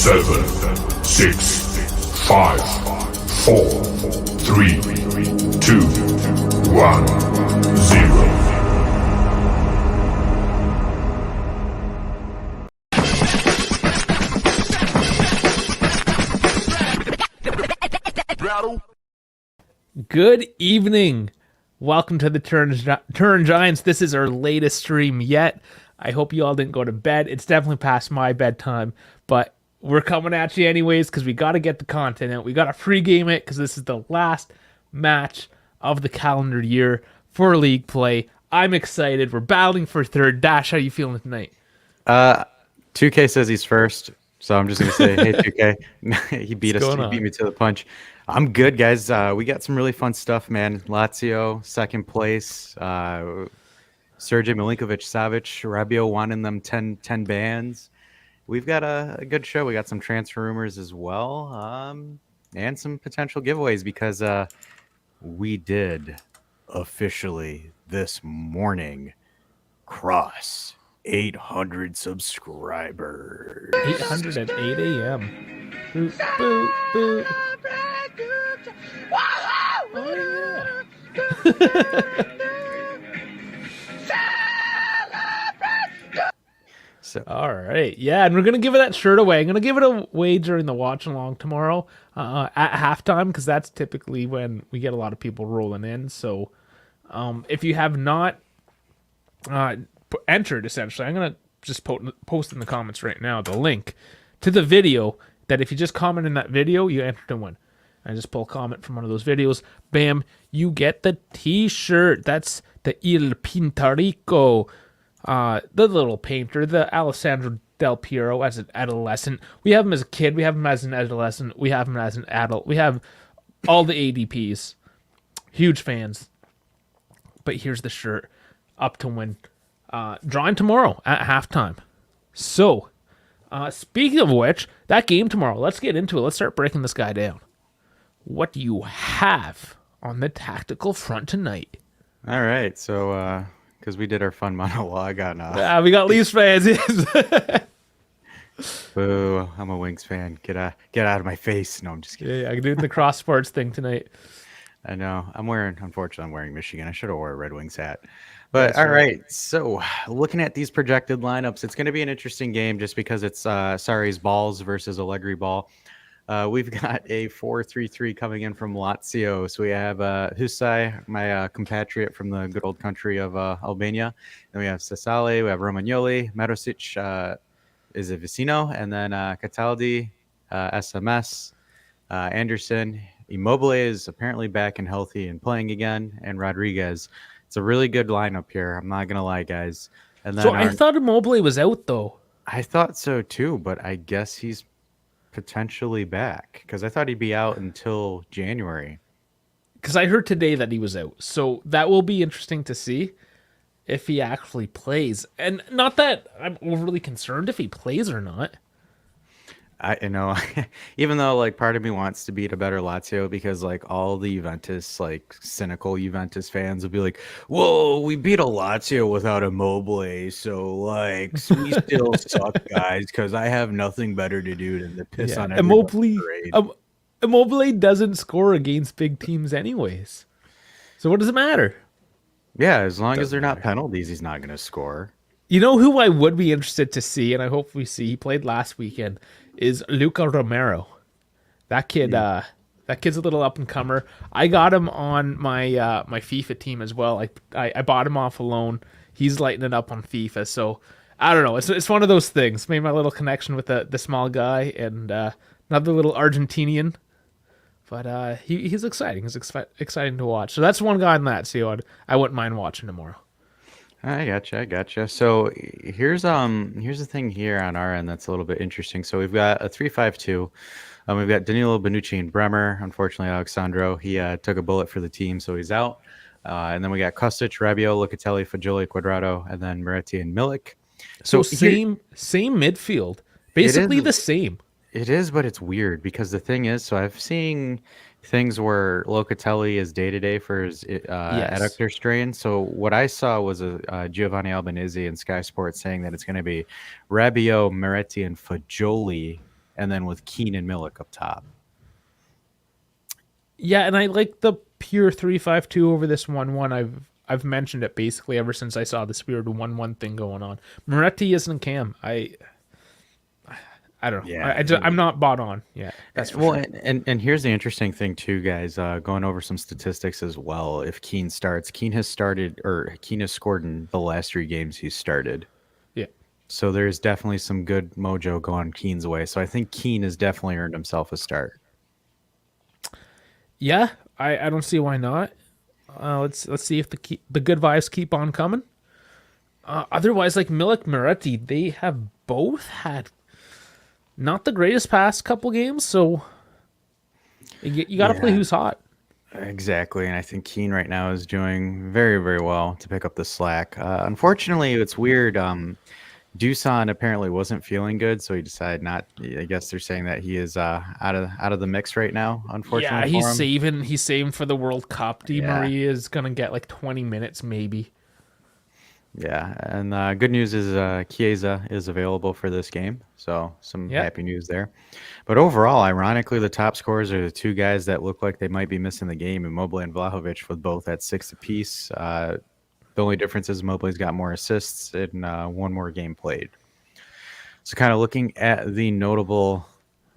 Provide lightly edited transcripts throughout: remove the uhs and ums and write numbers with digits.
7, 6, 5, 4, 3, 2, 1, 0. Good evening. Welcome to the Turn Giants. This is our latest stream yet. I hope you all didn't go to bed. It's definitely past my bedtime, but we're coming at you anyways because we got to get the content out. We got to pregame it because this is the last match of the calendar year for league play. I'm excited. We're battling for third. Dash, how you feeling tonight? 2K says he's first, so I'm just gonna say, hey 2K. He beat us. He beat me to the punch. I'm good, guys. We got some really fun stuff, man. Lazio, second place. Sergej Milinkovic-Savic, Rabiot wanting them 10 bands. We've got a good show. We got some transfer rumors as well, and some potential giveaways because we did officially this morning cross 800 subscribers. 808 a.m. Boo, boo, boo. Oh, yeah. So, all right. Yeah, and we're going to give it that shirt away. I'm going to give it away during the watch along tomorrow at halftime because that's typically when we get a lot of people rolling in. So if you have not entered, essentially, I'm going to just post in the comments right now the link to the video that if you just comment in that video, you enter to win. I just pull a comment from one of those videos. Bam, you get the t-shirt. That's the Il Pintarico, the little painter, the Alessandro Del Piero as an adolescent. We have him as a kid. We have him as an adolescent. We have him as an adult. We have all the ADPs. Huge fans. But here's the shirt. Up to win. Drawing tomorrow at halftime. So, speaking of which, that game tomorrow, let's get into it. Let's start breaking this guy down. What do you have on the tactical front tonight? all right. So, because we did our fun monologue on. We got Leafs fans. Boo! I'm a Wings fan. Get out of my face. No, I'm just kidding. Yeah, I'm doing the cross sports thing tonight. I know. Unfortunately, I'm wearing Michigan. I should have wore a Red Wings hat. But that's all right. So looking at these projected lineups, it's going to be an interesting game just because it's Sarri's balls versus Allegri ball. We've got a 4-3-3 coming in from Lazio. So we have Husai, my compatriot from the good old country of Albania. Then we have Sasale, we have Romagnoli, Marosic is a Vicino, and then Cataldi, SMS, Anderson. Immobile is apparently back and healthy and playing again, and Rodriguez. It's a really good lineup here. I'm not going to lie, guys. And then so I thought Immobile was out, though. I thought so, too, but I guess he's potentially back because I thought he'd be out until January. Because I heard today that he was out. So that will be interesting to see if he actually plays. And not that I'm overly concerned if he plays or not. I know, even though like part of me wants to beat a better Lazio because like all the Juventus, like cynical Juventus fans will be like, whoa, we beat a Lazio without Immobile. So like we still suck, guys, because I have nothing better to do than to piss on everybody. Immobile doesn't score against big teams anyways. So what does it matter? Yeah, as long as they're not penalties, he's not going to score. You know who I would be interested to see, and I hope we see, he played last weekend, is Luca Romero. That kid, that kid's a little up and comer. I got him on my my FIFA team as well. I bought him off a loan. He's lighting it up on FIFA. So I don't know. It's one of those things. Made my little connection with the small guy and another little Argentinian. But he's exciting. He's exciting to watch. So that's one guy on that. So I wouldn't mind watching tomorrow. I gotcha. So here's the thing here on our end that's a little bit interesting. So we've got a 3-5-2. We've got Danilo, Bonucci, and Bremer. Unfortunately, Alexandro, he took a bullet for the team, so he's out. And then we got Kostic, Rabiot, Locatelli, Fagioli, Quadrado, and then Moretti and Milik. So same midfield, basically the same. It is, but it's weird because the thing is, so I've seen things where Locatelli is day-to-day for his adductor strain. So what I saw was a Giovanni Albanese in Sky Sports saying that it's going to be Rabiot, Moretti, and Fagioli and then with Keane and Milik up top. Yeah, and I like the pure 3-5-2 over this 1-1. I've mentioned it basically ever since I saw this weird 1-1 thing going on. Moretti isn't Cam. I don't know. Yeah, I'm not bought on yet. That's for sure. and here's the interesting thing too, guys. Going over some statistics as well. If Keane starts, Keane has scored in the last 3 games he's started. Yeah. So there's definitely some good mojo going Keane's way. So I think Keane has definitely earned himself a start. Yeah, I don't see why not. Let's see if the good vibes keep on coming. Otherwise, like Milik, Moretti, they have both had not the greatest past couple games, so you got to play who's hot. Exactly, and I think Keane right now is doing very, very well to pick up the slack. Unfortunately, it's weird. Dusan apparently wasn't feeling good, so he decided not. I guess they're saying that he is out of the mix right now. Unfortunately, Yeah, he's saving for the World Cup. Di Yeah. Maria is gonna get like 20 minutes maybe. Yeah, and good news is Chiesa is available for this game, so some happy news there. But overall, ironically, the top scorers are the 2 guys that look like they might be missing the game, Immobile and Vlahovic, with both at 6 apiece. The only difference is Immobile's got more assists and 1 more game played. So kind of looking at the notable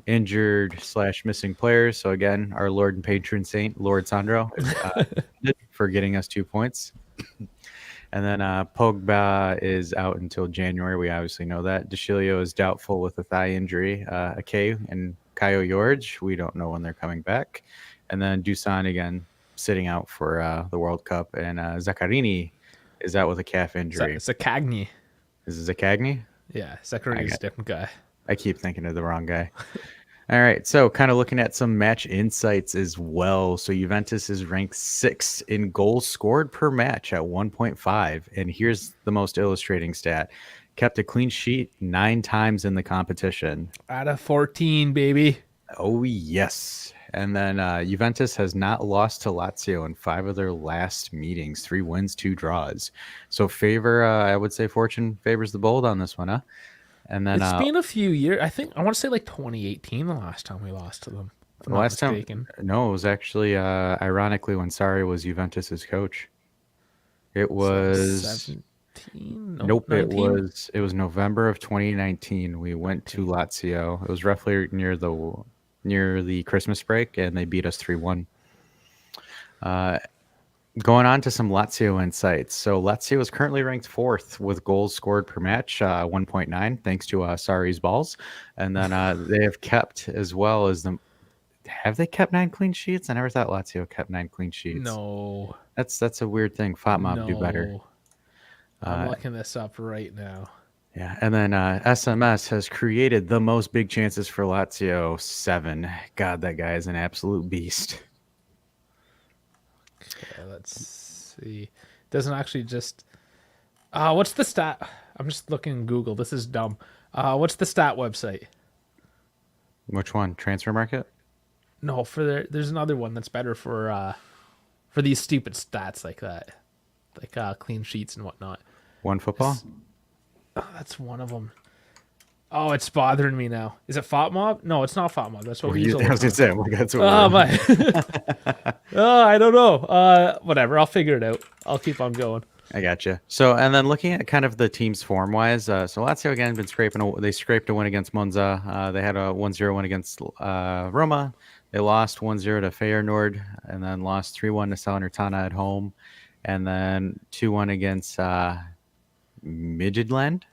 injured / missing players. So again, our Lord and patron saint, Lord Sandro, for getting us 2 points. And then Pogba is out until January. We obviously know that. De Chilio is doubtful with a thigh injury. Ake and Kayo Jorge, we don't know when they're coming back. And then Dusan, again, sitting out for the World Cup. And Zaccarini is out with a calf injury. Zaccagni. Is it Zaccagni? Yeah, Zaccarini's a different guy. I keep thinking of the wrong guy. All right, so kind of looking at some match insights as well. So Juventus is ranked 6th in goals scored per match at 1.5. And here's the most illustrating stat. Kept a clean sheet 9 times in the competition. Out of 14, baby. Oh, yes. And then Juventus has not lost to Lazio in 5 of their last meetings. 3 wins, 2 draws. So I would say fortune favors the bold on this one, huh? And then It's been a few years. I want to say like 2018 the last time we lost to them. If I'm not mistaken. No, it was actually ironically when Sarri was Juventus's coach. It was 17? nope, 19? it was November of 2019. We went to Lazio. It was roughly near the Christmas break, and they beat us 3-1. Going on to some Lazio insights. So Lazio is currently ranked 4th with goals scored per match, 1.9, thanks to Sarri's balls. And then they have kept as well as the. Have they kept 9 clean sheets? I never thought Lazio kept 9 clean sheets. No. That's a weird thing. Fatma do better. I'm looking this up right now. Yeah, and then SMS has created the most big chances for Lazio, 7. God, that guy is an absolute beast. Okay, let's see. Doesn't actually just. What's the stat? I'm just looking in Google. This is dumb. What's the stat website? Which one? Transfer Market? No, there's another one that's better for these stupid stats like that, like clean sheets and whatnot. One Football? That's one of them. Oh, it's bothering me now. Is it FOTMob? No, it's not FOTMob. That's what we use. I was gonna say, that's what oh my. I don't know. Whatever. I'll figure it out. I'll keep on going. I gotcha. So, and then looking at kind of the teams form wise, so Lazio again been they scraped a win against Monza. They had a 1-0 win against Roma. They lost 1-0 to Feyenoord, and then lost 3-1 to Salernitana at home, and then 2-1 against Midtjylland.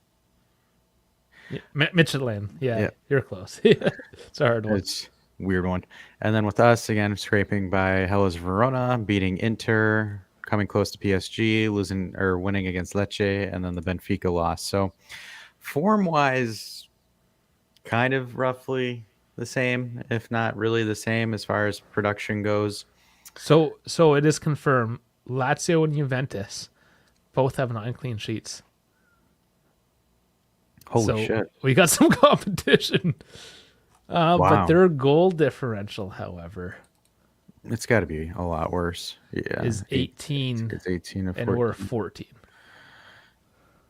Yeah, Midtjylland. Yeah, you're close. It's a hard one. It's a weird one. And then with us again, scraping by Hellas Verona, beating Inter, coming close to PSG, losing or winning against Lecce, and then the Benfica loss. So form wise, kind of roughly the same, if not really the same as far as production goes. So it is confirmed. Lazio and Juventus both have 9 clean sheets. Holy shit. We got some competition. Wow. But their goal differential, however, it's got to be a lot worse. Yeah. Is 18. It's 18 or 14. And we're 14.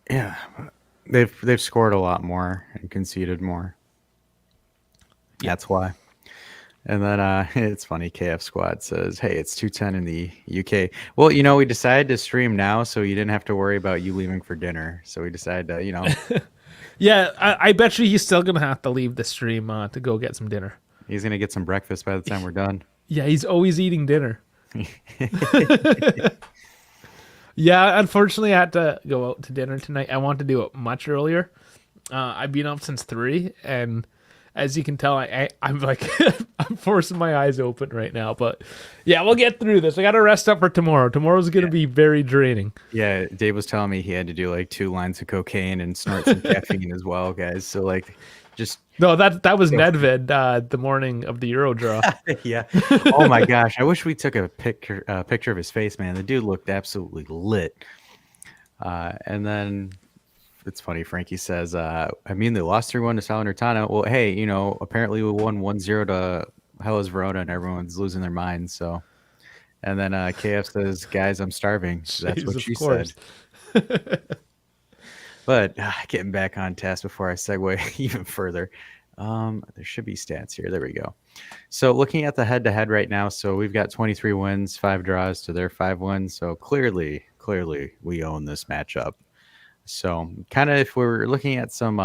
Yeah. They've scored a lot more and conceded more. That's why. And then it's funny. KF Squad says, "Hey, it's 2:10 in the UK." Well, we decided to stream now, so you didn't have to worry about you leaving for dinner. So we decided to. Yeah, I bet you he's still gonna have to leave the stream to go get some dinner. He's gonna get some breakfast by the time we're done. Yeah, he's always eating dinner. Yeah, unfortunately, I had to go out to dinner tonight. I wanted to do it much earlier. I've been up since 3, and as you can tell, I'm like I'm forcing my eyes open right now. But yeah, we'll get through this. I got to rest up for tomorrow. Tomorrow's gonna be very draining. Yeah, Dave was telling me he had to do like 2 lines of cocaine and snort some caffeine as well, guys. So like, just No, that was Nedved the morning of the Euro draw. yeah. Oh my gosh, I wish we took a picture of his face, man. The dude looked absolutely lit. And then it's funny. Frankie says, "I mean, they lost 3-1 to Salernitana. Well, hey, apparently we won 1-0 to Hellas Verona, and everyone's losing their minds." So, and then KF says, "Guys, I'm starving." That's what she said. But getting back on task before I segue even further, there should be stats here. There we go. So looking at the head-to-head right now, so we've got 23 wins, 5 draws to their 5 wins. So clearly we own this matchup. So kind of if we're looking at some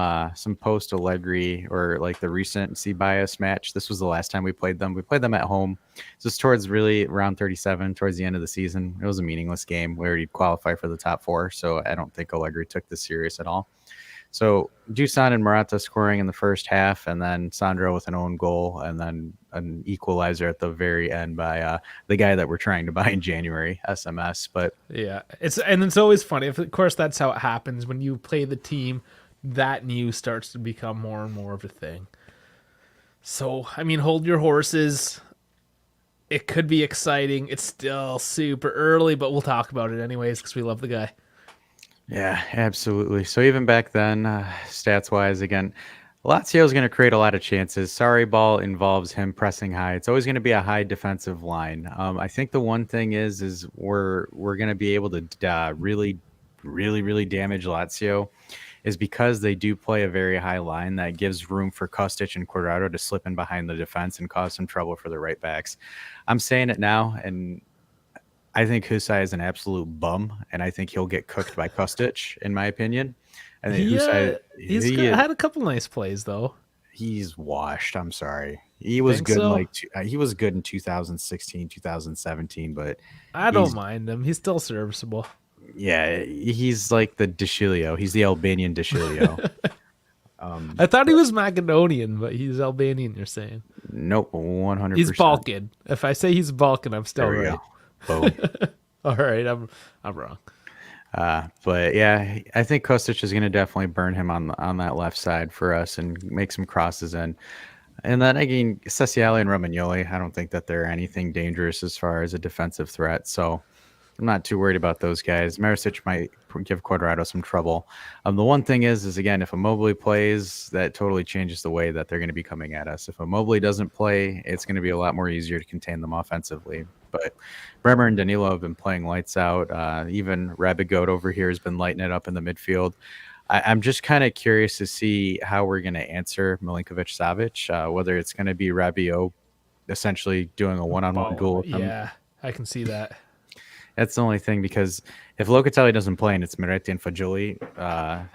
post Allegri or like the recent C-Bias match, this was the last time we played them. We played them at home. So it's towards really round 37, towards the end of the season. It was a meaningless game. We already qualified for the top 4, so I don't think Allegri took this serious at all. So Dusan and Morata scoring in the first half, and then Sandro with an own goal, and then an equalizer at the very end by the guy that we're trying to buy in January, SMS. But yeah, it's always funny. Of course, that's how it happens when you play the team. That news starts to become more and more of a thing. So I mean, hold your horses. It could be exciting. It's still super early, but we'll talk about it anyways because we love the guy. Yeah, absolutely. So even back then, stats-wise, again, Lazio is going to create a lot of chances. Sorry ball involves him pressing high. It's always going to be a high defensive line. I think the one thing is we're going to be able to really damage Lazio is because they do play a very high line that gives room for Kostic and Cuadrado to slip in behind the defense and cause some trouble for the right backs. I'm saying it now, and I think Husay is an absolute bum, and I think he'll get cooked by Kostic, in my opinion. And he's had a couple nice plays though. He's washed. I'm sorry. He was good. He was good in 2016, 2017, but I don't mind him. He's still serviceable. Yeah, he's like the Deschilio. He's the Albanian Deschilio. I thought he was Macedonian, but he's Albanian. You're saying? Nope, 100%. He's Balkan. If I say he's Balkan, I'm still right. Boom. All right, I'm wrong. But yeah, I think Kostic is going to definitely burn him on that left side for us and make some crosses in. And then again, Sessiali and Romagnoli, I don't think that they're anything dangerous as far as a defensive threat. So I'm not too worried about those guys. Maricic might give Cuadrado some trouble. The one thing is again, if Immobile plays, that totally changes the way that they're going to be coming at us. If Immobile doesn't play, it's going to be a lot more easier to contain them offensively. But Bremer and Danilo have been playing lights out. Even Rabigot over here has been lighting it up in the midfield. I'm just kind of curious to see how we're going to answer Milinkovic-Savic, whether it's going to be Rabiot essentially doing a one-on-one duel with him. Yeah, I can see that. That's the only thing, because if Locatelli doesn't play and it's Miretti and Fagioli,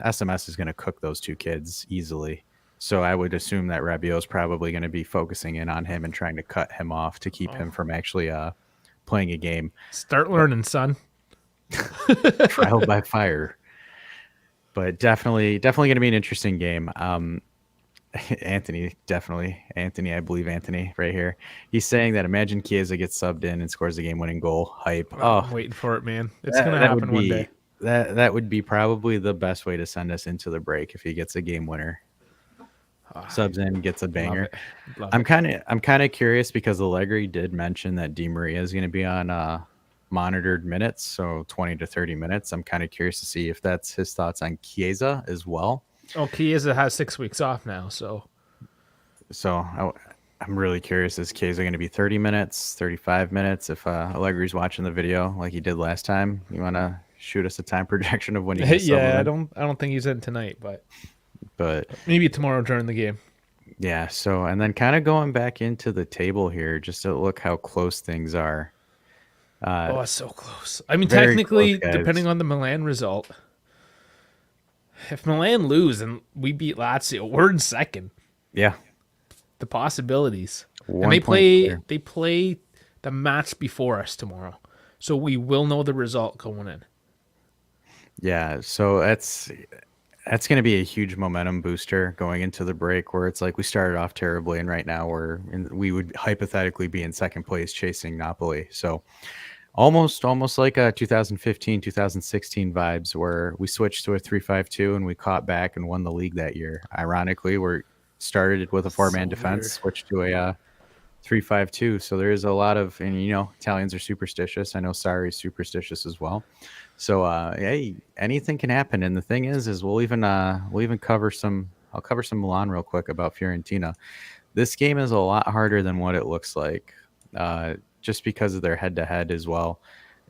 SMS is going to cook those two kids easily. So I would assume that Rabiot is probably going to be focusing in on him and trying to cut him off to keep him from actually playing a game. Start learning, son. Trial by fire. But definitely going to be an interesting game. Anthony, I believe Anthony right here. He's saying that imagine Chiesa gets subbed in and scores the game-winning goal. Hype. I'm waiting for it, man. It's going to happen one day. That would be probably the best way to send us into the break if he gets a game winner. Subs in, gets a banger. Love I'm kind of curious because Allegri did mention that Di Maria is going to be on monitored minutes, so 20 to 30 minutes. I'm kind of curious to see if that's his thoughts on Chiesa as well. Oh, Chiesa has 6 weeks off now, so I'm really curious. Is Chiesa going to be 30 minutes, 35 minutes? If Allegri's watching the video like he did last time, you want to shoot us a time projection of when he gets yeah, I don't think he's in tonight, but but maybe tomorrow during the game. Yeah. So, and then kind of going back into the table here, just to look how close things are. Oh, it's so close. I mean, Very close, technically, depending guys. on the Milan result, if Milan lose and we beat Lazio, we're in second. Yeah. The possibilities, and 1 point clear. they play the match before us tomorrow, so we will know the result going in. Yeah. So that's going to be a huge momentum booster going into the break where it's like we started off terribly and right now we would hypothetically be in second place chasing Napoli. So almost like a 2015, 2016 vibes where we switched to a 3-5-2 and we caught back and won the league that year. Ironically, we started with a So four-man defense, weird. switched to a 3-5-2. So there is a lot of, and Italians are superstitious. I know Sarri's superstitious as well. So hey, anything can happen. And the thing is we'll even cover some. I'll cover some Milan real quick about Fiorentina. This game is a lot harder than what it looks like, just because of their head-to-head as well.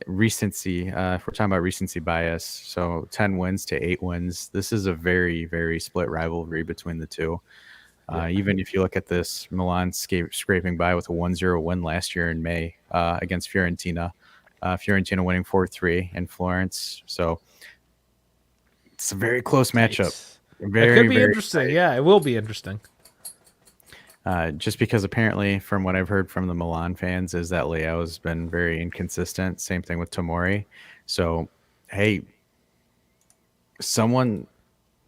Recency, if we're talking about recency bias, so 10 wins to 8 wins. This is a very, very split rivalry between the two. Even if you look at this, Milan scraping by with a 1-0 win last year in May against Fiorentina. Fiorentina winning 4-3 in Florence. So it's a very close matchup. Nice. It Very, could be very interesting. exciting. Yeah, it will be interesting. Just because apparently, from what I've heard from the Milan fans, is that Leo has been very inconsistent. Same thing with Tomori. So, hey, someone,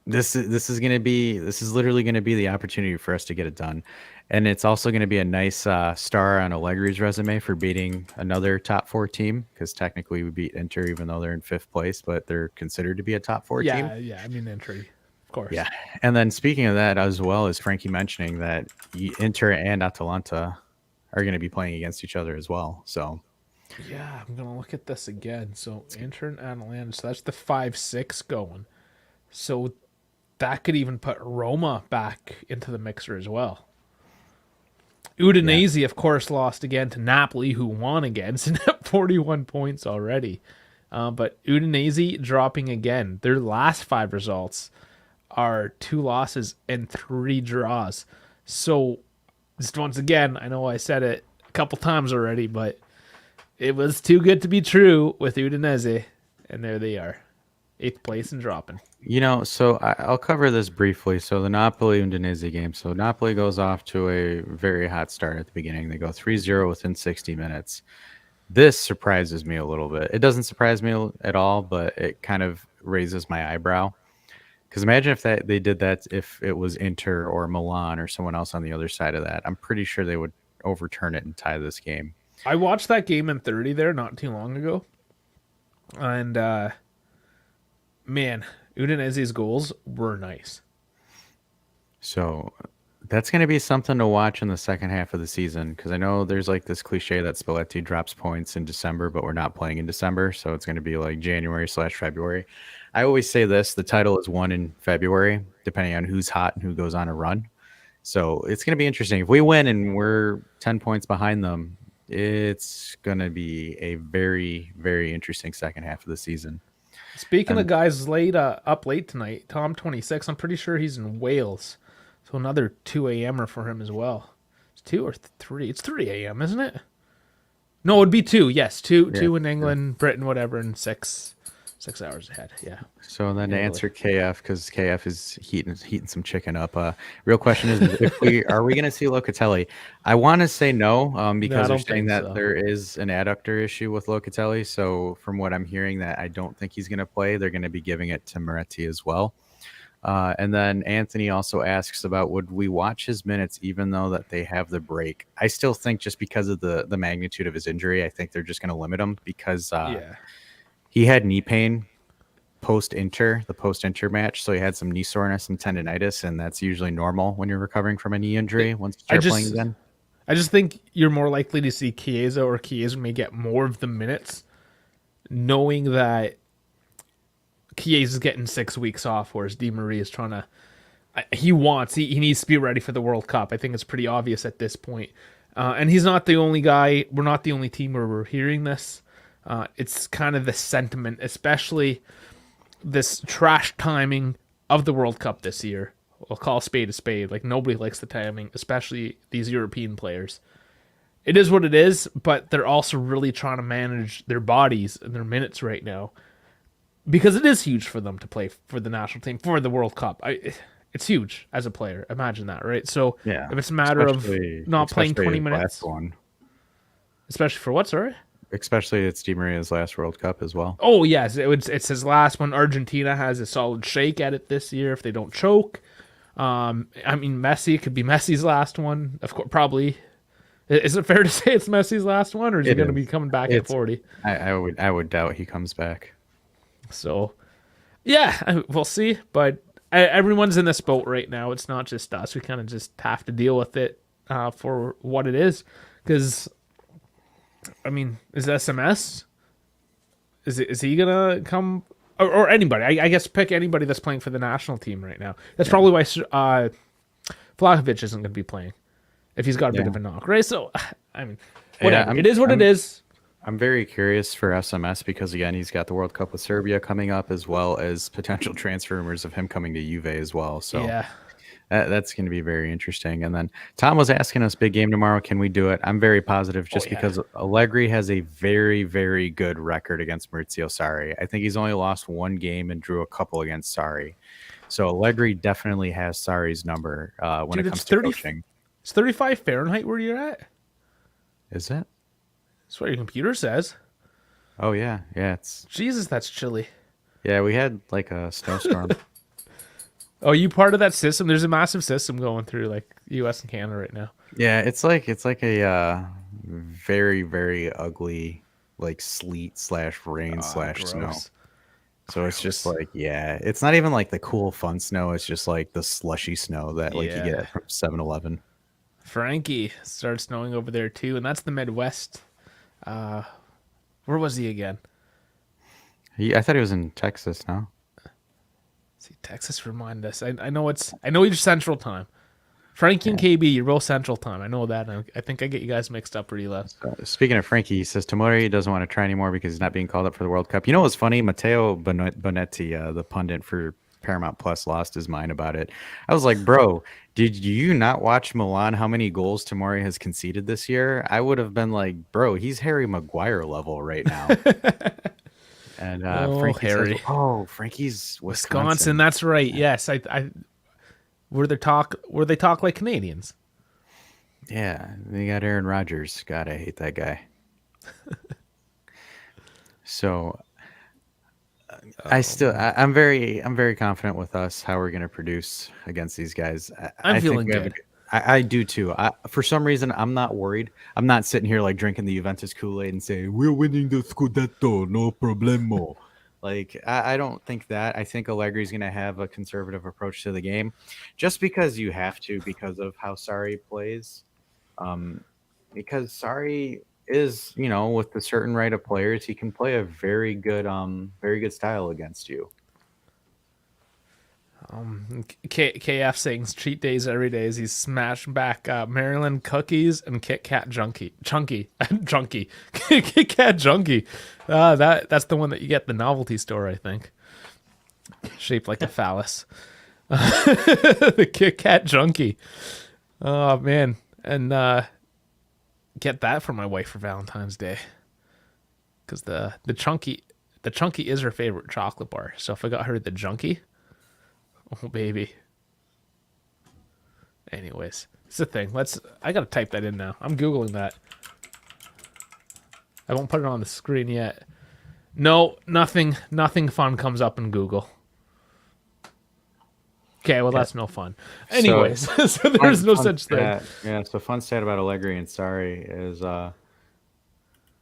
this is literally gonna be the opportunity for us to get it done, and it's also gonna be a nice star on Allegri's resume for beating another top four team because technically we beat Inter even though they're in fifth place, but they're considered to be a top four team. Yeah. I mean, entry, of course. Yeah. And then speaking of that, as well as Frankie mentioning that Inter and Atalanta are going to be playing against each other as well. So, Yeah, I'm gonna look at this again. So Inter and Atalanta. So that's the 5-6 going. So that could even put Roma back into the mixer as well. yeah. Udinese, of course, lost again to Napoli, who won again, so now 41 points already. But Udinese dropping again. Their last 5 results are 2 losses and 3 draws. So, just once again, I know I said it a couple times already, but it was too good to be true with Udinese, and there they are, 8th place and dropping. So I'll cover this briefly. So the Napoli Udinese game. So Napoli goes off to a very hot start at the beginning. They go 3-0 within 60 minutes. This surprises me a little bit. It doesn't surprise me at all, but it kind of raises my eyebrow. Because imagine if they did that if it was Inter or Milan or someone else on the other side of that. I'm pretty sure they would overturn it and tie this game. I watched that game in 30 there not too long ago, and man, Udinese's goals were nice. So that's going to be something to watch in the second half of the season because I know there's like this cliche that Spalletti drops points in December, but we're not playing in December. So it's going to be like January/February. I always say this, the title is won in February, depending on who's hot and who goes on a run. So it's going to be interesting. If we win and we're 10 points behind them, it's going to be a very, very interesting second half of the season. Speaking of guys up late tonight, Tom 26, I'm pretty sure he's in Wales. So another 2 a.m.er for him as well. It's 2 or 3. It's 3 a.m., isn't it? No, it would be 2. Yes, 2 Yeah, 2 in England, Britain, whatever, and 6 hours ahead. Yeah. So then to Italy. answer KF, because KF is heating some chicken up. Real question is, if are we going to see Locatelli? I want to say no, because they're don't saying think that so. there is an adductor issue with Locatelli. So from what I'm hearing, that I don't think he's going to play. They're going to be giving it to Moretti as well. And then Anthony also asks about would we watch his minutes even though that they have the break? I still think just because of the magnitude of his injury, I think they're just going to limit him because he had knee pain the post-Inter match. So he had some knee soreness, some tendonitis, and that's usually normal when you're recovering from a knee injury once you start playing again. I just think you're more likely to see Chiesa, or Chiesa may get more of the minutes, knowing that Chiesa's getting 6 weeks off, whereas Di Maria is trying to. He needs to be ready for the World Cup. I think it's pretty obvious at this point. And he's not the only guy. We're not the only team where we're hearing this. It's kind of the sentiment, especially this trash timing of the World Cup this year. we'll call a spade. Like, nobody likes the timing, especially these European players. It is what it is, but they're also really trying to manage their bodies and their minutes right now, because it is huge for them to play for the national team for the World Cup. It's huge as a player. Imagine that, right? So Yeah, if it's a matter of not playing 20 minutes, especially for what, sorry? Especially it's Di Maria's last World Cup as well. Oh yes, it's his last one. Argentina has a solid shake at it this year if they don't choke. I mean, Messi could be Messi's last one. Of course, probably. Is it fair to say it's Messi's last one, or is he going to be coming back at 40? I would doubt he comes back. So, yeah, we'll see. But everyone's in this boat right now. It's not just us. We kind of just have to deal with it for what it is. Because, I mean, is SMS? Is he going to come? Or anybody. I guess pick anybody that's playing for the national team right now. That's probably why Vlahovic isn't going to be playing if he's got a bit of a knock, right? So, I mean, whatever. It is what it is. I'm very curious for SMS because, again, he's got the World Cup with Serbia coming up, as well as potential transfer rumors of him coming to Juve as well. So yeah, that's going to be very interesting. And then Tom was asking us, big game tomorrow, can we do it? I'm very positive just because Allegri has a very, very good record against Maurizio Sarri. I think he's only lost one game and drew a couple against Sarri. So Allegri definitely has Sarri's number when it comes to coaching. It's 35 Fahrenheit where you're at? Is it? That's what your computer says. Oh, yeah. Yeah, it's... Jesus, that's chilly. Yeah, we had like a snowstorm. Oh, you part of that system? There's a massive system going through like U.S. and Canada right now. Yeah, it's like a very, very ugly like sleet / rain / snow. So it's just like, yeah, it's not even like the cool fun snow. It's just like the slushy snow that like you get from 7-Eleven. Frankie started snowing over there too, and that's the Midwest. Where was he again? I thought he was in Texas. No. See, Texas, remind us. I know you're Central Time. Frankie and KB, you're both Central Time. I know that. I think I get you guys mixed up pretty low. Speaking of Frankie, he says Tomori doesn't want to try anymore because he's not being called up for the World Cup. You know what's funny? Matteo Bonetti, the pundit for Paramount Plus, lost his mind about it. I was like, bro, did you not watch Milan? How many goals Tomori has conceded this year? I would have been like, bro, he's Harry Maguire level right now. And Frankie Harry. says, Frankie's Wisconsin. That's right. Yes, I where they talk like Canadians. Yeah, they got Aaron Rodgers. God, I hate that guy. So I'm very confident with us how we're going to produce against these guys. I'm feeling good. I do too. For some reason, I'm not worried. I'm not sitting here like drinking the Juventus Kool-Aid and saying we're winning the Scudetto, no problemo. Like I don't think that. I think Allegri's going to have a conservative approach to the game, just because you have to, because of how Sarri plays. Because Sarri is, with a certain right of players, he can play a very good style against you. KF sings cheat days every day as he's smashing back Maryland cookies and Kit Kat chunky Kit Kat junkie. That's the one that you get at the novelty store, I think, shaped like a phallus. The Kit Kat junkie. Oh man, and get that for my wife for Valentine's Day, because the chunky is her favorite chocolate bar. So if I got her the junkie. Oh, baby. Anyways, it's the thing. I got to type that in now. I'm Googling that. I won't put it on the screen yet. No, nothing fun comes up in Google. Okay, well, that's no fun. Anyways, so there's no such thing. Yeah, so fun stat about Allegri and Sarri is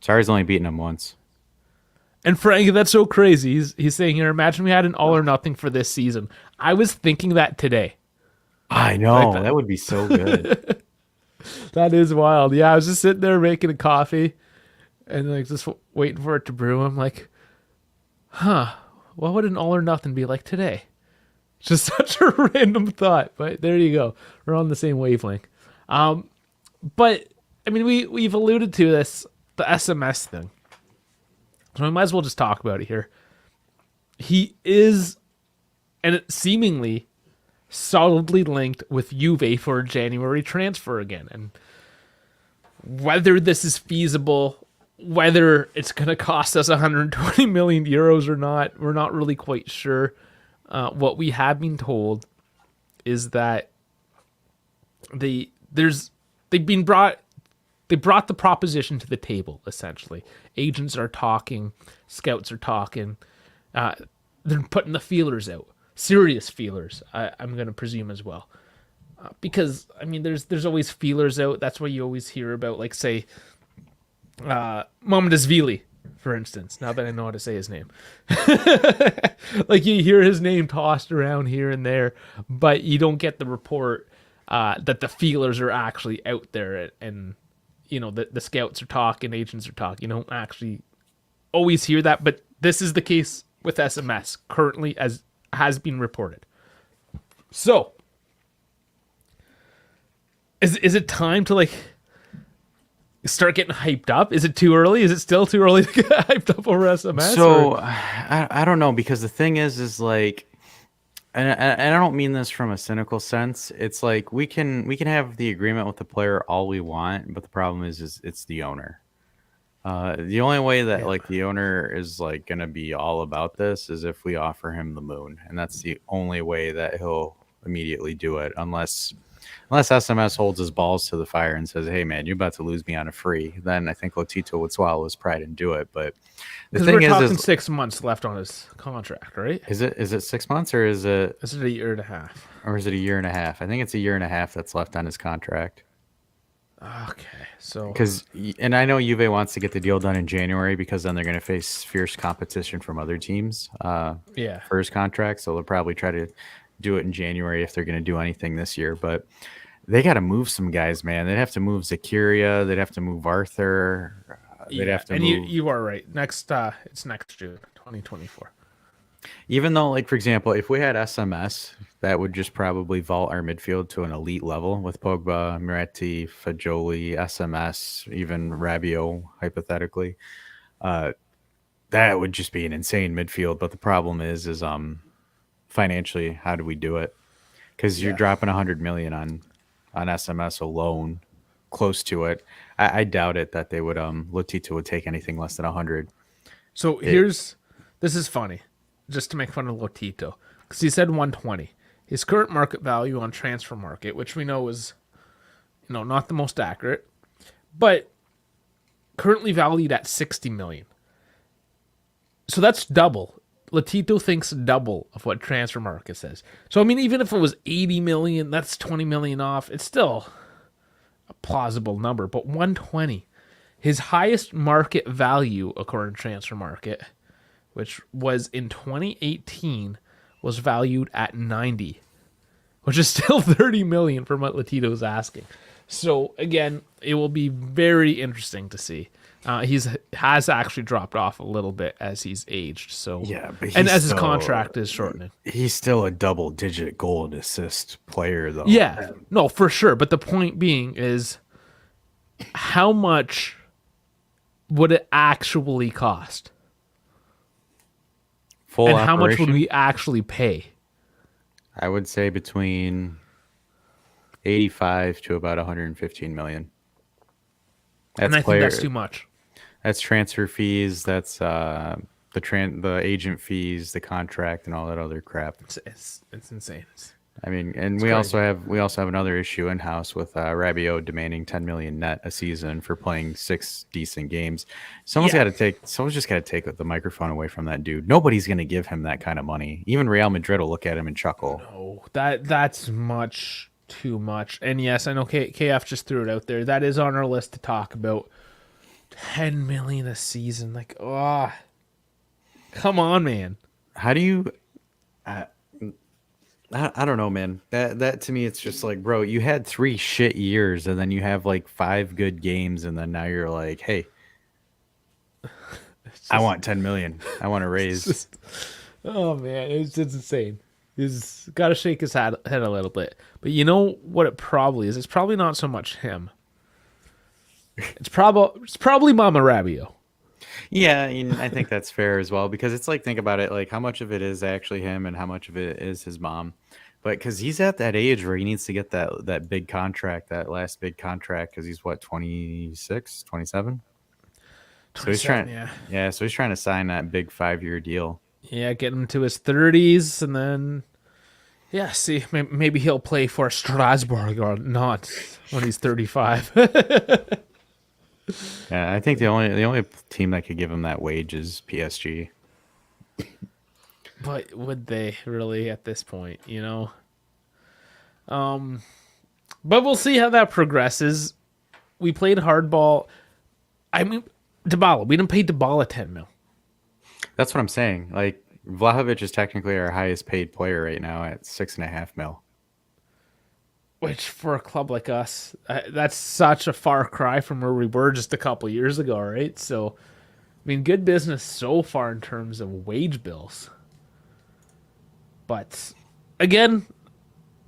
Sarri's only beaten him once. And Frank, that's so crazy. He's saying here, imagine we had an all or nothing for this season. I was thinking that today. I know. Like that would be so good. That is wild. Yeah, I was just sitting there making a coffee and like just waiting for it to brew. I'm like, what would an all or nothing be like today? Just such a random thought, but there you go. We're on the same wavelength. But I mean, we've alluded to this, the SMS thing. So we might as well just talk about it here. He is, and seemingly, solidly linked with Juve for a January transfer again. And whether this is feasible, whether it's going to cost us 120 million euros or not, we're not really quite sure. What we have been told is that they brought the proposition to the table. Essentially, agents are talking, scouts are talking. They're putting the feelers out, serious feelers. I'm going to presume as well, because I mean, there's always feelers out. That's what you always hear about, like say, Momodashvili, for instance. Now that I know how to say his name, like you hear his name tossed around here and there, but you don't get the report that the feelers are actually out there, and you know the scouts are talking, agents are talking. You don't actually always hear that, but this is the case with SMS currently, as has been reported. So, is it time to like start getting hyped up? Is it too early? Is it still too early to get hyped up over SMS? So I don't know, because the thing is like, and I don't mean this from a cynical sense. It's like we can have the agreement with the player all we want, but the problem is it's the owner. The only way that like the owner is like going to be all about this is if we offer him the moon, and that's the only way that he'll immediately do it, unless SMS holds his balls to the fire and says, "Hey man, you're about to lose me on a free." Then I think Lotito would swallow his pride and do it. But the thing we're talking is 6 months left on his contract, right? Is it 6 months or is it a year and a half? Or is it a year and a half? I think it's a year and a half that's left on his contract. Okay, so and I know Juve wants to get the deal done in January because then they're going to face fierce competition from other teams. For his contract, so they'll probably try to do it in January if they're going to do anything this year. But they got to move some guys, man. They'd have to move Zakaria. They'd have to move Arthur. They'd have to move. You are right. It's next June, 2024. Even though, like, for example, if we had SMS, that would just probably vault our midfield to an elite level with Pogba, Miretti, Fagioli, SMS, even Rabiot, hypothetically. That would just be an insane midfield. But the problem is financially, how do we do it? Because you're dropping 100 million on SMS alone, close to it. I doubt it that they would Lotito would take anything less than 100. So this is funny, just to make fun of Lotito, because he said 120. His current market value on Transfer Market, which we know is, not the most accurate, but currently valued at 60 million. So that's double. Lotito thinks double of what Transfer Market says. So I mean, even if it was 80 million, that's 20 million off. It's still a plausible number, but 120, his highest market value according to Transfer Market, which was in 2018, was valued at 90, which is still 30 million from what Lotito's asking. So again, it will be very interesting to see. Has actually dropped off a little bit as he's aged. So and as his contract is shortening, he's still a double-digit goal and assist player, though. Yeah, no, for sure. But the point being is, how much would it actually cost? Full and operation? How much would we actually pay? I would say between 85 to about 115 million. I think that's too much. That's transfer fees. That's the agent fees, the contract, and all that other crap. It's insane. I mean, and we also have another issue in house with Rabiot demanding 10 million net a season for playing 6 decent games. Someone's just got to take the microphone away from that dude. Nobody's going to give him that kind of money. Even Real Madrid will look at him and chuckle. No, that's much too much. And yes, I know KF just threw it out there. That is on our list to talk about. 10 million a season, like, come on, man. How do you? I don't know, man. That to me, it's just like, bro, you had 3 shit years, and then you have like 5 good games, and then now you're like, hey, I want 10 million. I want to raise. Oh man, it's insane. He's got to shake his head a little bit. But you know what it probably is? It's probably not so much him. It's probably Mama Rabiot. Yeah, I think that's fair as well, because it's like, think about it, like how much of it is actually him and how much of it is his mom. But because he's at that age where he needs to get that big contract, that last big contract, because he's what, 26, 27? So he's 27, trying, yeah. yeah. So he's trying to sign that big 5-year deal. Yeah, get him to his 30s, and then, yeah, see, maybe he'll play for Strasbourg or not when he's 35. Yeah, I think the only team that could give him that wage is PSG. But would they really at this point, you know? But we'll see how that progresses. We played hardball. I mean, Dybala. We didn't pay Dybala 10 mil. That's what I'm saying. Like Vlahovic is technically our highest paid player right now at 6.5 mil. Which, for a club like us, that's such a far cry from where we were just a couple years ago, right? So, I mean, good business so far in terms of wage bills. But, again,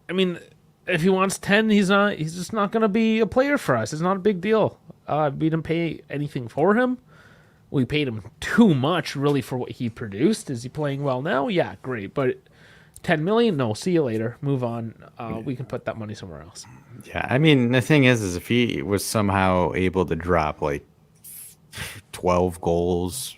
I mean, if he wants 10, he's just not going to be a player for us. It's not a big deal. We didn't pay anything for him. We paid him too much, really, for what he produced. Is he playing well now? Yeah, great. But 10 million? No, see you later. Move on. We can put that money somewhere else. Yeah, I mean, the thing is if he was somehow able to drop like 12 goals,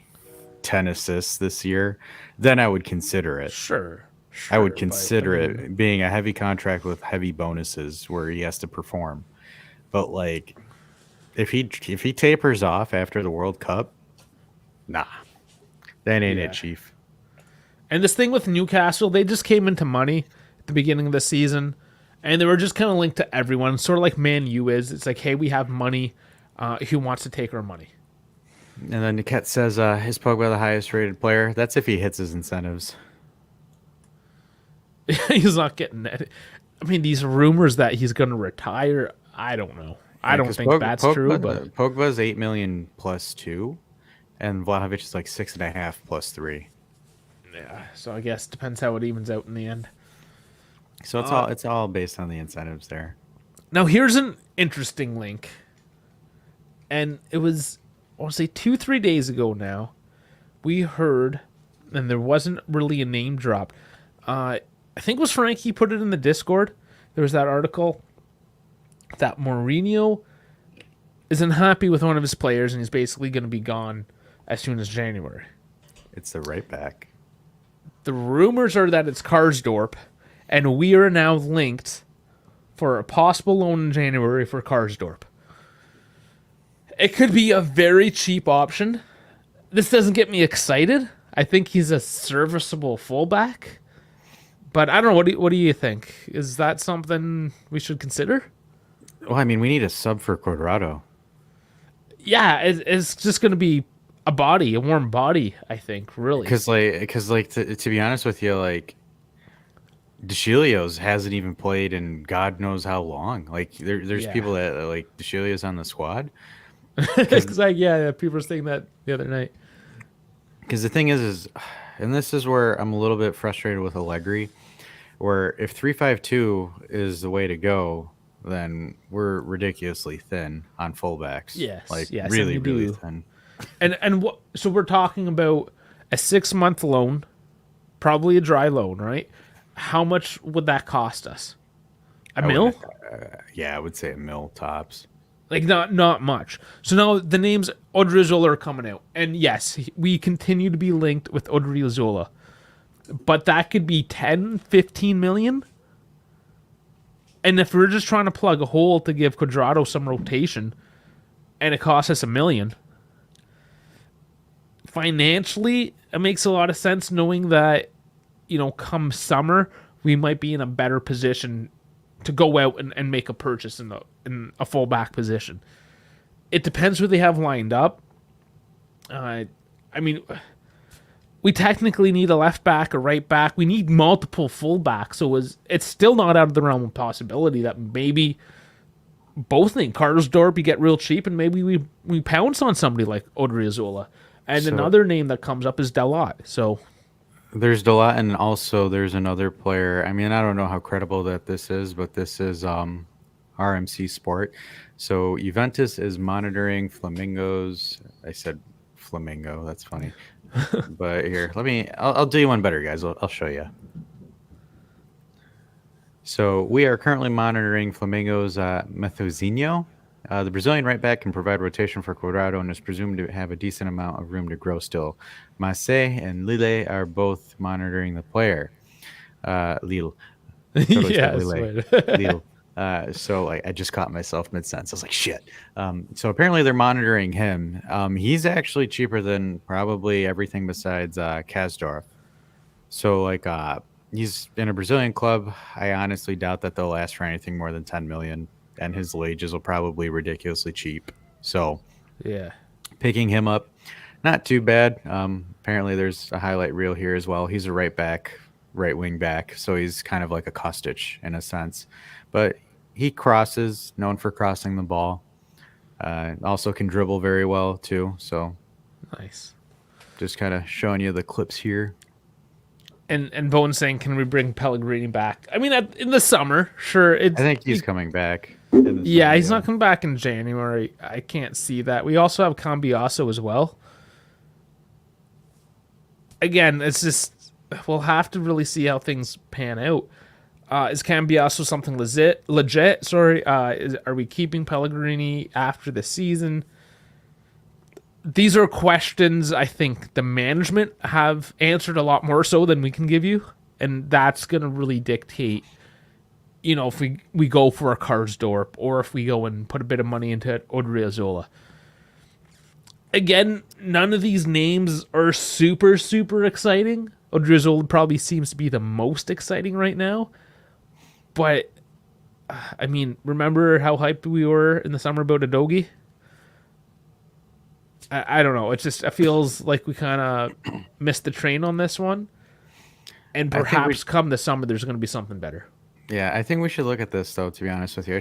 10 assists this year, then I would consider it. Sure. I would consider it being a heavy contract with heavy bonuses where he has to perform. But like, if he tapers off after the World Cup, nah, that ain't it, Chief. And this thing with Newcastle, they just came into money at the beginning of the season, and they were just kind of linked to everyone, sort of like Man U is. It's like, hey, we have money. Who wants to take our money? And then Niket says, is Pogba the highest rated player? That's if he hits his incentives. He's not getting that. I mean, these rumors that he's going to retire, I don't know. I don't think that's true. But Pogba's 8 million plus 2, and Vlahovic is like 6.5 plus 3. Yeah, so I guess depends how it evens out in the end. So it's all based on the incentives there. Now here's an interesting link, and it was, I want to say 2-3 days ago now, we heard, and there wasn't really a name drop. I think it was Frankie put it in the Discord. There was that article that Mourinho isn't happy with one of his players, and he's basically going to be gone as soon as January. It's the right back. The rumors are that it's Karsdorp, and we are now linked for a possible loan in January for Karsdorp. It could be a very cheap option. This doesn't get me excited. I think he's a serviceable fullback. But I don't know. What do you think? Is that something we should consider? Well, I mean, we need a sub for Quadrado. Yeah, it's just going to be a warm body, I think, really. Because to be honest with you, like, DeCilio's hasn't even played in God knows how long. Like, there's people that, like, DeCilio's on the squad. Because, people were saying that the other night. Because the thing is, and this is where I'm a little bit frustrated with Allegri, where if 3-5-2 is the way to go, then we're ridiculously thin on fullbacks. Yes, really, really thin. And so we're talking about a 6-month loan, probably a dry loan, right? How much would that cost us? A mil? I would say a mil tops. Like, not much. So now the names Odriozola are coming out. And yes, we continue to be linked with Odriozola. But that could be 10, 15 million. And if we're just trying to plug a hole to give Quadrado some rotation, and it costs us $1 million, financially, it makes a lot of sense knowing that, come summer, we might be in a better position to go out and make a purchase in a fullback position. It depends who they have lined up. I mean, we technically need a left back, a right back. We need multiple fullbacks, so it's still not out of the realm of possibility that maybe both named Karsdorp, you get real cheap, and maybe we pounce on somebody like Odriozola. And another name that comes up is Dalot. So there's Dalot, and also there's another player. I mean, I don't know how credible that this is, but this is RMC Sport. So Juventus is monitoring Flamingos. I said Flamingo. That's funny. But here, I'll do you one better, guys. I'll show you. So we are currently monitoring Flamengo's Methozinho. The Brazilian right back can provide rotation for Cuadrado and is presumed to have a decent amount of room to grow still. Masse and Lille are both monitoring the player. Lille. Totally said Yes, Lille. wait. Lille. So like, I just caught myself mid-sentence. I was like, shit. So apparently they're monitoring him. He's actually cheaper than probably everything besides Kasdorf. So like he's in a Brazilian club. I honestly doubt that they'll last for anything more than 10 million, and his wages will probably be ridiculously cheap. So Yeah. picking him up, not too bad. Apparently there's a highlight reel here as well. He's a right back, right wing back, so he's kind of like a Kostic in a sense. But he crosses, known for crossing the ball. Also can dribble very well too. So Nice. just kind of showing you the clips here. And Bone's saying, can we bring Pellegrini back? I mean, in the summer, sure. I think he's coming back. Yeah, he's not coming back in January. I can't see that. We also have Cambiasso as well. Again, it's just we'll have to really see how things pan out. Is Cambiasso something legit? Sorry. Are we keeping Pellegrini after the season? These are questions I think the management have answered a lot more so than we can give you. And that's going to really dictate, if we go for a Karsdorp or if we go and put a bit of money into Odriozola. Again, none of these names are super, super exciting. Odriozola probably seems to be the most exciting right now. But, I mean, remember how hyped we were in the summer about Adogi? I don't know. It feels like we kind of missed the train on this one. And perhaps come the summer, there's going to be something better. Yeah, I think we should look at this, though, to be honest with you. I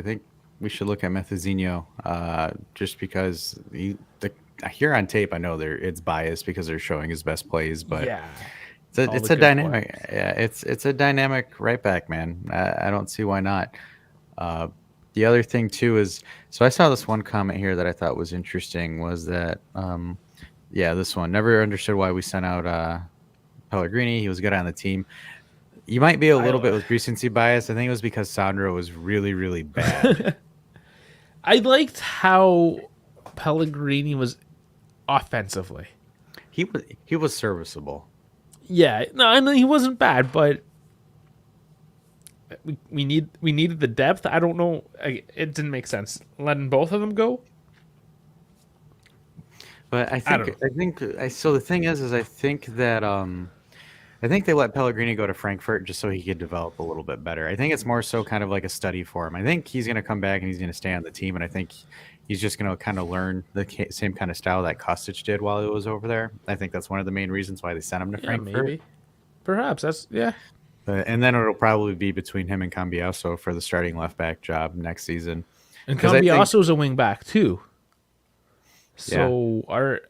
think we should look at Methozinho just because here on tape, I know it's biased because they're showing his best plays, but yeah, it's a dynamic. Yeah, it's a dynamic right back, man. I don't see why not. The other thing too is, so I saw this one comment here that I thought was interesting was that, this one, never understood why we sent out Pellegrini. He was good on the team. You might be a little bit with recency bias. I think it was because Sandro was really, really bad. I liked how Pellegrini was offensively. He was serviceable. Yeah, no, I mean, he wasn't bad, but we needed the depth. I don't know. It didn't make sense letting both of them go. But so the thing is I think that I think they let Pellegrini go to Frankfurt just so he could develop a little bit better. I think it's more so kind of like a study for him. I think he's going to come back and he's going to stay on the team, and I think he's just going to kind of learn the same kind of style that Kostic did while he was over there. I think that's one of the main reasons why they sent him to Frankfurt. Maybe. Perhaps. Yeah. And then it'll probably be between him and Cambiasso for the starting left back job next season. And Cambiasso's a wing back too. So are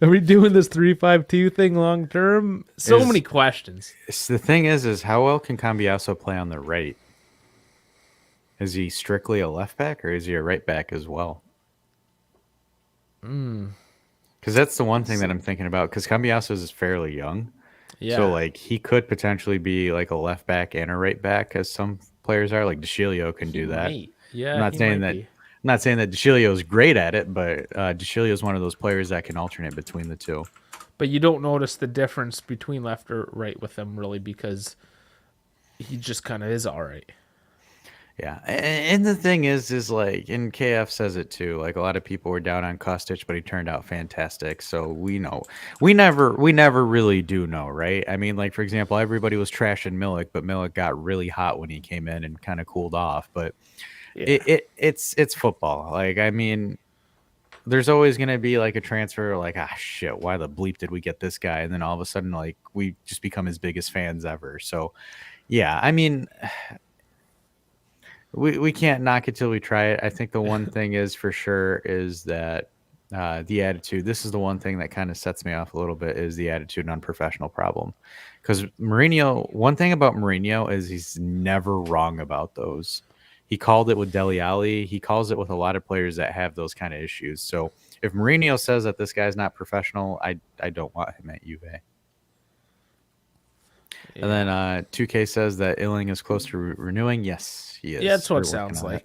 we doing this 3-5-2 thing long term? So many questions. The thing is how well can Cambiasso play on the right? Is he strictly a left back or is he a right back as well? Because that's the one thing that I'm thinking about. Because Cambiasso is fairly young. Yeah. So like he could potentially be like a left back and a right back, as some players are. Like DeCilio can do that. Yeah. I'm not saying that DeCilio is great at it, but DeCilio is one of those players that can alternate between the two. But you don't notice the difference between left or right with him really because he just kind of is all right. Yeah, and the thing is like, and KF says it too. Like a lot of people were down on Kostic, but he turned out fantastic. So we never really do know, right? I mean, like for example, everybody was trashing Milik, but Milik got really hot when he came in and kind of cooled off. But it's football. Like I mean, there's always gonna be like a transfer. Like shit, why the bleep did we get this guy? And then all of a sudden, like we just become his biggest fans ever. So yeah, I mean. We can't knock it till we try it. I think the one thing is for sure is that the attitude. This is the one thing that kind of sets me off a little bit is the attitude and unprofessional problem. Because Mourinho, one thing about Mourinho is he's never wrong about those. He called it with Dele Alli. He calls it with a lot of players that have those kind of issues. So if Mourinho says that this guy's not professional, I don't want him at Juve. And then 2K says that Illing is close to renewing. Yes, he is. Yeah, that's what They're it sounds working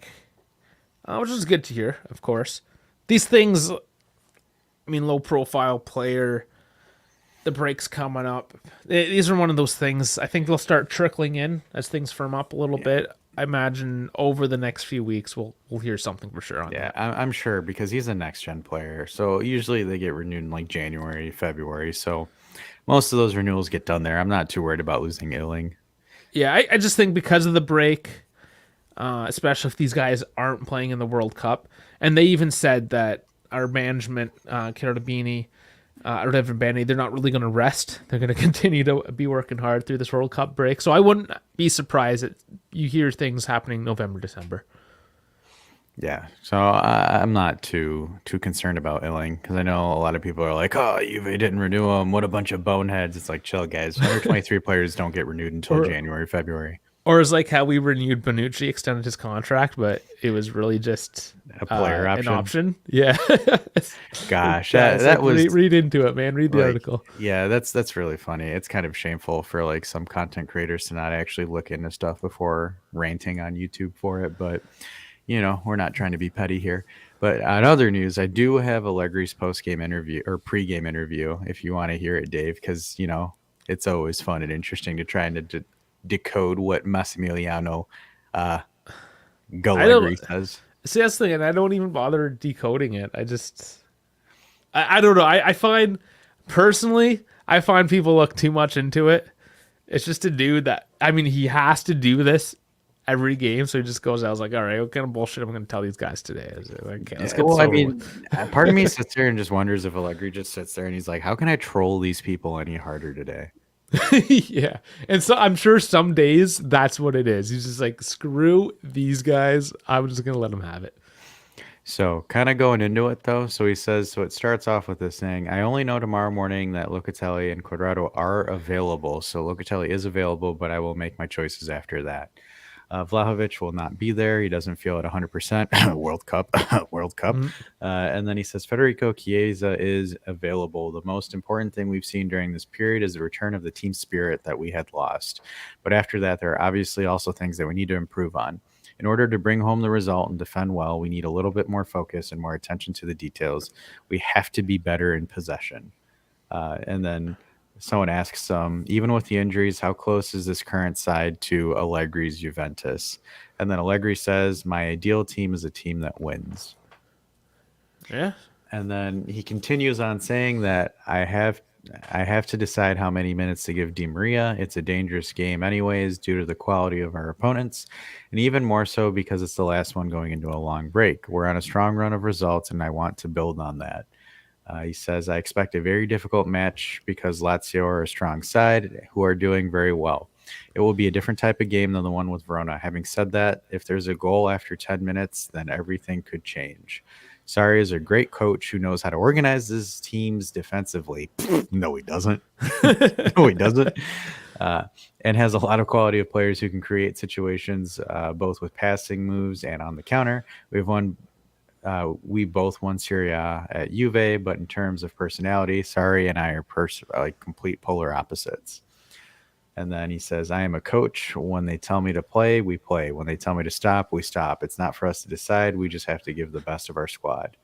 on like. Which is good to hear, of course. These things, I mean, low profile player, the break's coming up. These are one of those things. I think they'll start trickling in as things firm up a little bit. I imagine over the next few weeks we'll hear something for sure on that. I'm sure because he's a next gen player. So usually they get renewed in like January, February. So most of those renewals get done there. I'm not too worried about losing Illing. Yeah, I just think because of the break, especially if these guys aren't playing in the World Cup, and they even said that our management, Carabini, or Benny, they're not really going to rest. They're going to continue to be working hard through this World Cup break. So I wouldn't be surprised that you hear things happening November, December. Yeah, so I'm not too concerned about Illing because I know a lot of people are like, "Oh, Juve didn't renew him. What a bunch of boneheads!" It's like, chill, guys. 123 players don't get renewed until January, February. Or it's like how we renewed Bonucci, extended his contract, but it was really just a player option. An option. Yeah. Gosh, that was read into it, man. Read the article. Yeah, that's really funny. It's kind of shameful for like some content creators to not actually look into stuff before ranting on YouTube for it, but. We're not trying to be petty here. But on other news, I do have Allegri's post-game interview or pre-game interview if you want to hear it, Dave, because, it's always fun and interesting to try and decode what Massimiliano Allegri says. See, that's the thing, and I don't even bother decoding it. I don't know. I find people look too much into it. It's just a dude that, he has to do this every game, so he just goes out. I was like, all right, what kind of bullshit am I going to tell these guys today? Okay, let's get part of me sits there and just wonders if Allegri just sits there and he's like, how can I troll these people any harder today? Yeah, and so I'm sure some days that's what it is. He's just like, screw these guys. I'm just going to let them have it. So kind of going into it though. So he says, so it starts off with this saying, I only know tomorrow morning that Locatelli and Quadrado are available. So Locatelli is available, but I will make my choices after that. Vlahovic will not be there. He doesn't feel at 100%. World Cup. Mm-hmm. And then he says Federico Chiesa is available. The most important thing we've seen during this period is the return of the team spirit that we had lost. But after that, there are obviously also things that we need to improve on. In order to bring home the result and defend well, we need a little bit more focus and more attention to the details. We have to be better in possession. And then someone asks, even with the injuries, how close is this current side to Allegri's Juventus? And then Allegri says, my ideal team is a team that wins. Yeah. And then he continues on saying that I have to decide how many minutes to give Di Maria. It's a dangerous game anyways due to the quality of our opponents, and even more so because it's the last one going into a long break. We're on a strong run of results, and I want to build on that. He says, I expect a very difficult match because Lazio are a strong side who are doing very well. It will be a different type of game than the one with Verona. Having said that, if there's a goal after 10 minutes, then everything could change. Sarri is a great coach who knows how to organize his teams defensively. No, he doesn't. No, he doesn't. And has a lot of quality of players who can create situations both with passing moves and on the counter. We both won Serie A at Juve, but in terms of personality, Sarri and I are like complete polar opposites. And then he says, I am a coach. When they tell me to play, we play. When they tell me to stop, we stop. It's not for us to decide. We just have to give the best of our squad.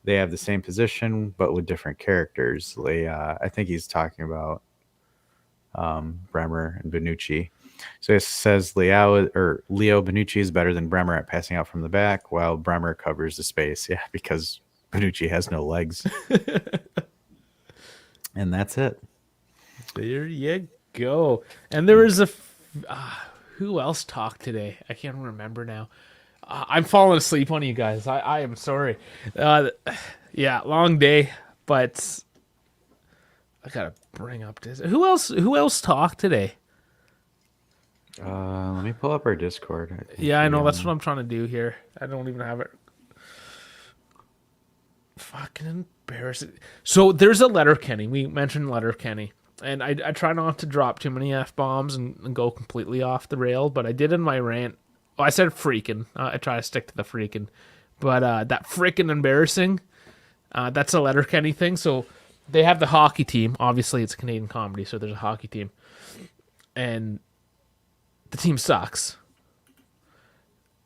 They have the same position, but with different characters. I think he's talking about Bremer and Bonucci. So it says Leo Bonucci is better than Bremer at passing out from the back, while Bremer covers the space. Yeah, because Bonucci has no legs. And that's it. There you go. And there was who else talked today? I can't remember now. I'm falling asleep on you guys. I am sorry. Yeah, long day, but I gotta bring up this. Who else talked today? Let me pull up our Discord. I know that's what I'm trying to do here. I don't even have it. Fucking embarrassing. So there's a Letterkenny. We mentioned Letterkenny. And I try not to drop too many F-bombs and go completely off the rail, but I did in my rant. Oh, I said freaking. I try to stick to the freaking. But that freaking embarrassing, that's a Letterkenny thing. So they have the hockey team. Obviously, it's a Canadian comedy, so there's a hockey team. and the team sucks.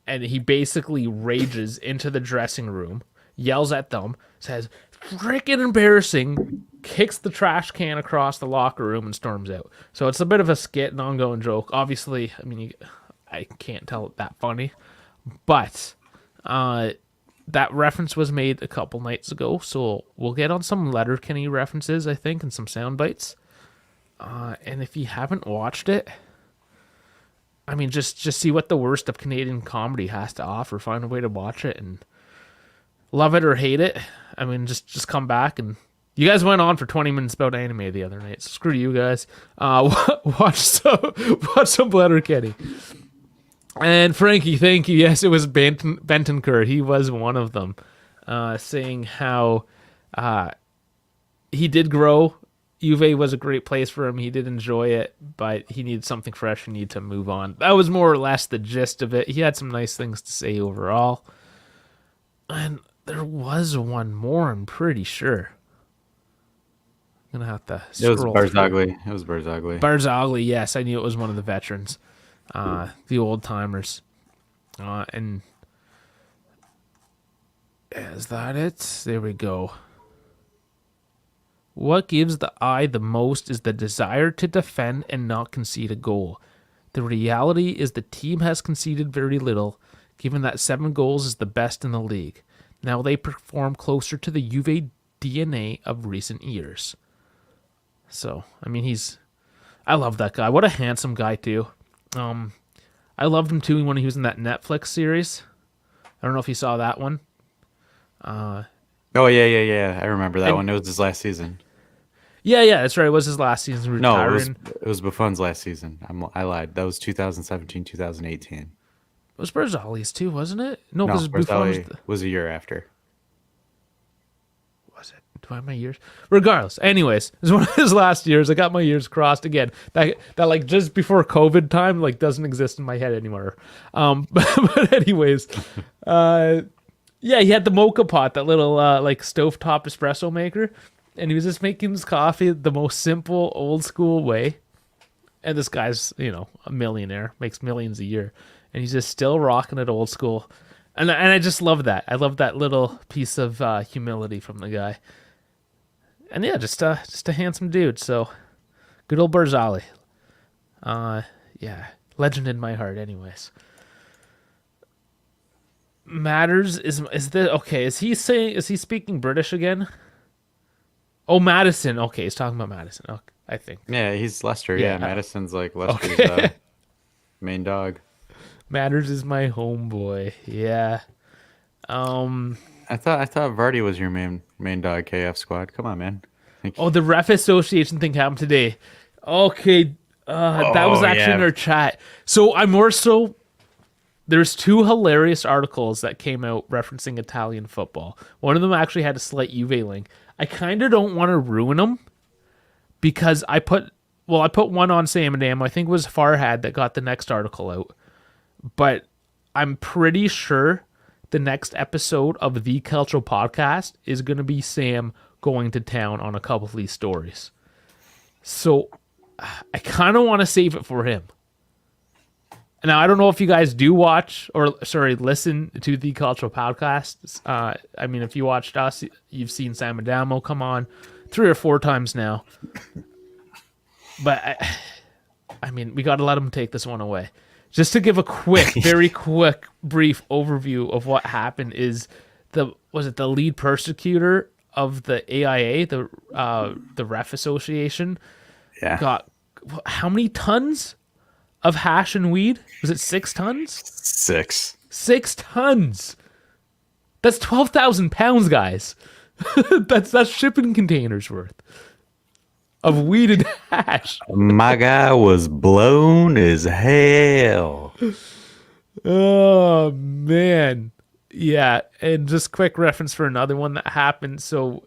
And he basically rages into the dressing room, yells at them, says, freaking embarrassing, kicks the trash can across the locker room and storms out. So it's a bit of a skit, an ongoing joke. Obviously, I mean, I can't tell it that funny. But that reference was made a couple nights ago, so we'll get on some Letterkenny references, I think, and some sound bites. And if you haven't watched it, I mean, just see what the worst of Canadian comedy has to offer. Find a way to watch it and love it or hate it. I mean, just come back. And you guys went on for 20 minutes about anime the other night, so screw you guys. Watch some Letterkenny. And Frankie, thank you. Yes, it was Bentancur. He was one of them, saying how he did grow. Juve was a great place for him. He did enjoy it, but he needed something fresh and needed to move on. That was more or less the gist of it. He had some nice things to say overall. And there was one more, I'm pretty sure. I'm going to have to scroll. It was Barzagli. Barzagli, yes. I knew it was one of the veterans. The old timers. And is that it? There we go. What gives the eye the most is the desire to defend and not concede a goal. The reality is the team has conceded very little, given that 7 goals is the best in the league. Now they perform closer to the Juve DNA of recent years. So, I mean, I love that guy. What a handsome guy, too. I loved him, too, when he was in that Netflix series. I don't know if you saw that one. Oh, yeah. I remember that one. It was his last season. Yeah, that's right. It was his last season. No, it was Buffon's last season. I lied. That was 2017, 2018. It was Barzali's too, wasn't it? No, because Buffon was a year after. Was it? Do I have my years? Regardless. Anyways, it was one of his last years. I got my years crossed again. That like just before COVID time, like doesn't exist in my head anymore. But anyways, yeah, he had the mocha pot, that little like stovetop espresso maker. And he was just making his coffee the most simple, old school way. And this guy's, a millionaire, makes millions a year. And he's just still rocking it old school. And I just love that. I love that little piece of humility from the guy. And yeah, just a handsome dude. So, good old Barzagli. Yeah, legend in my heart anyways. Matters is he speaking British again? Oh, Madison. Okay, he's talking about Madison. Okay, I think. Yeah, he's Leicester. Yeah, Madison's like Leicester's main dog. Matters is my homeboy. Yeah. I thought Vardy was your main dog, KF squad. Come on, man. The ref association thing happened today. Okay, that was actually in our chat. So there's 2 hilarious articles that came out referencing Italian football. One of them actually had a slight Juve link. I kind of don't want to ruin them because I put one on Sam and Dam. I think it was Farhad that got the next article out. But I'm pretty sure the next episode of the Calcio podcast is going to be Sam going to town on a couple of these stories. So I kind of want to save it for him. Now, I don't know if you guys do listen to the Calcio podcast. I mean, if you watched us, you've seen Sam Adamo come on 3 or 4 times now. But, I mean, we got to let him take this one away. Just to give a very quick, brief overview of what happened is the lead persecutor of the AIA, the Ref Association, got how many tons of hash and weed? Was it 6 tons? 6. 6 tons. That's 12,000 pounds, guys. that's shipping containers worth of weed and hash. My guy was blown as hell. Oh, man. Yeah, and just quick reference for another one that happened. So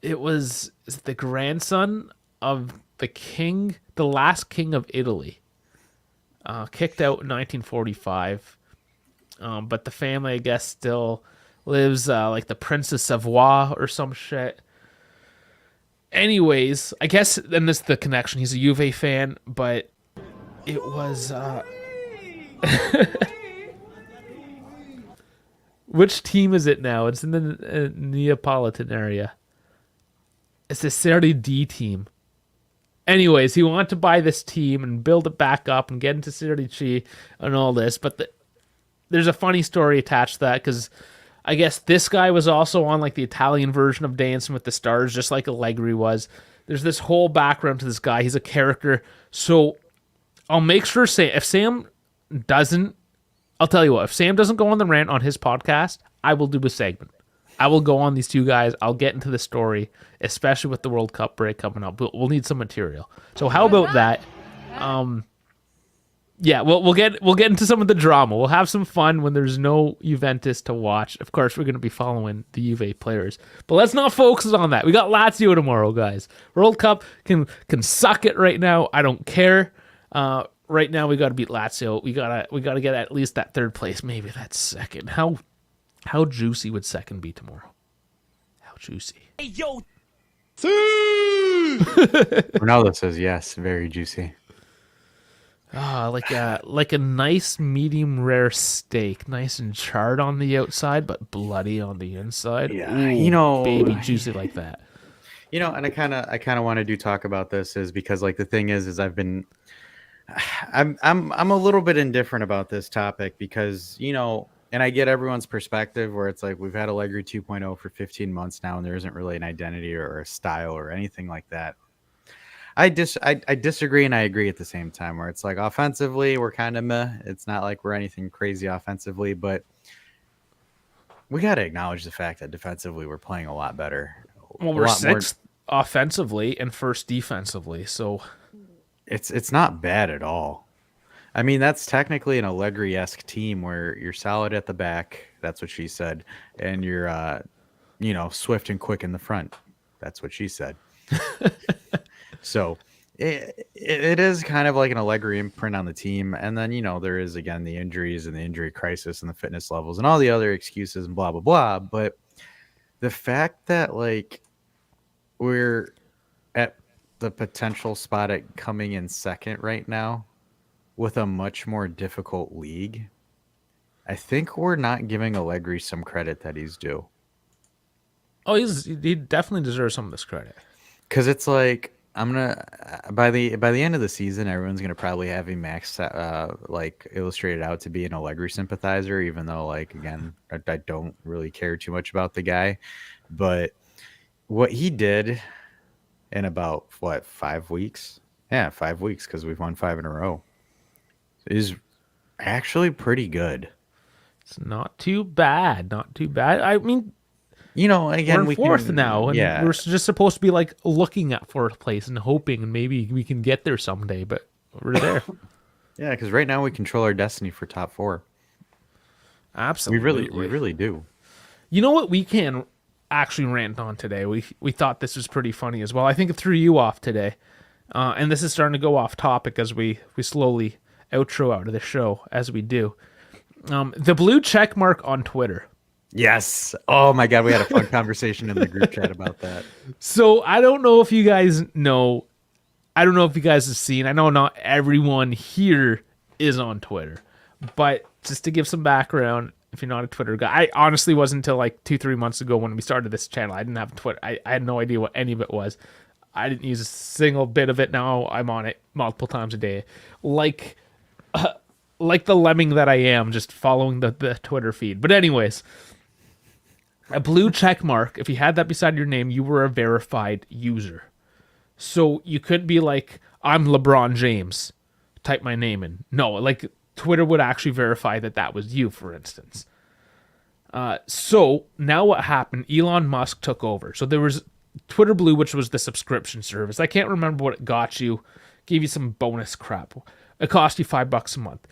it was the grandson of the last king of Italy. Kicked out in 1945. But the family, I guess, still lives like the Prince of Savoy or some shit. Anyways, I guess, and this is the connection. He's a Juve fan, but It was which team is it now? It's in the Neapolitan area. It's the Serie D team. Anyways, he wanted to buy this team and build it back up and get into Serie C and all this, but there's a funny story attached to that because I guess this guy was also on like the Italian version of Dancing with the Stars, just like Allegri was. There's this whole background to this guy. He's a character. So I'll make sure if Sam doesn't, I'll tell you what, if Sam doesn't go on the rant on his podcast, I will do a segment. I will go on these two guys. I'll get into the story, especially with the World Cup break coming up. We'll need some material. So how about that? Yeah, we'll get into some of the drama. We'll have some fun when there's no Juventus to watch. Of course, we're going to be following the Juve players, but let's not focus on that. We got Lazio tomorrow, guys. World Cup can suck it right now. I don't care. Right now, we got to beat Lazio. We gotta get at least that third place. Maybe that second. How juicy would second be tomorrow? How juicy? Hey yo, Ronaldo says yes, very juicy. Like a nice medium rare steak, nice and charred on the outside, but bloody on the inside. Yeah, ooh, baby juicy like that. And I kind of wanted to talk about this is because like the thing is I'm a little bit indifferent about this topic because and I get everyone's perspective where it's like we've had Allegri 2.0 for 15 months now, and there isn't really an identity or a style or anything like that. I disagree and I agree at the same time where it's like offensively we're kind of meh. It's not like we're anything crazy offensively, but we got to acknowledge the fact that defensively we're playing a lot better. Well, we're sixth offensively and first defensively, so it's not bad at all. I mean, that's technically an Allegri-esque team where you're solid at the back. That's what she said. And you're, swift and quick in the front. That's what she said. So it is kind of like an Allegri imprint on the team. And then, there is, again, the injuries and the injury crisis and the fitness levels and all the other excuses and blah, blah, blah. But the fact that, like, we're at the potential spot at coming in second right now, with a much more difficult league, I think we're not giving Allegri some credit that he's due. Oh, he definitely deserves some of this credit. Because it's like by the end of the season, everyone's gonna probably have him like illustrated out to be an Allegri sympathizer, even though like again I don't really care too much about the guy, but what he did in about 5 weeks? Yeah, 5 weeks because we've won 5 in a row. Is actually pretty good. It's not too bad. Not too bad. I mean, again, we're in fourth now, and we're just supposed to be like looking at fourth place and hoping, and maybe we can get there someday. But we're there. Yeah, because right now we control our destiny for top 4. Absolutely, we really do. You know what? We can actually rant on today. We thought this was pretty funny as well. I think it threw you off today, and this is starting to go off topic as we slowly outro out of the show as we do. The blue check mark on Twitter. Yes. Oh my God, we had a fun conversation in the group chat about that. So I don't know if you guys know. I don't know if you guys have seen. I know not everyone here is on Twitter, but just to give some background, if you're not a Twitter guy, I honestly wasn't until like 2-3 months ago when we started this channel. I didn't have Twitter. I had no idea what any of it was. I didn't use a single bit of it. Now I'm on it multiple times a day, like the lemming that I am, just following the Twitter feed. But anyways, a blue check mark, if you had that beside your name, you were a verified user. So you could be like, I'm LeBron James, type my name in. No, like Twitter would actually verify that was you, for instance. So now what happened, Elon Musk took over. So there was Twitter Blue, which was the subscription service. I can't remember what it got you. Gave you some bonus crap. It cost you $5 a month.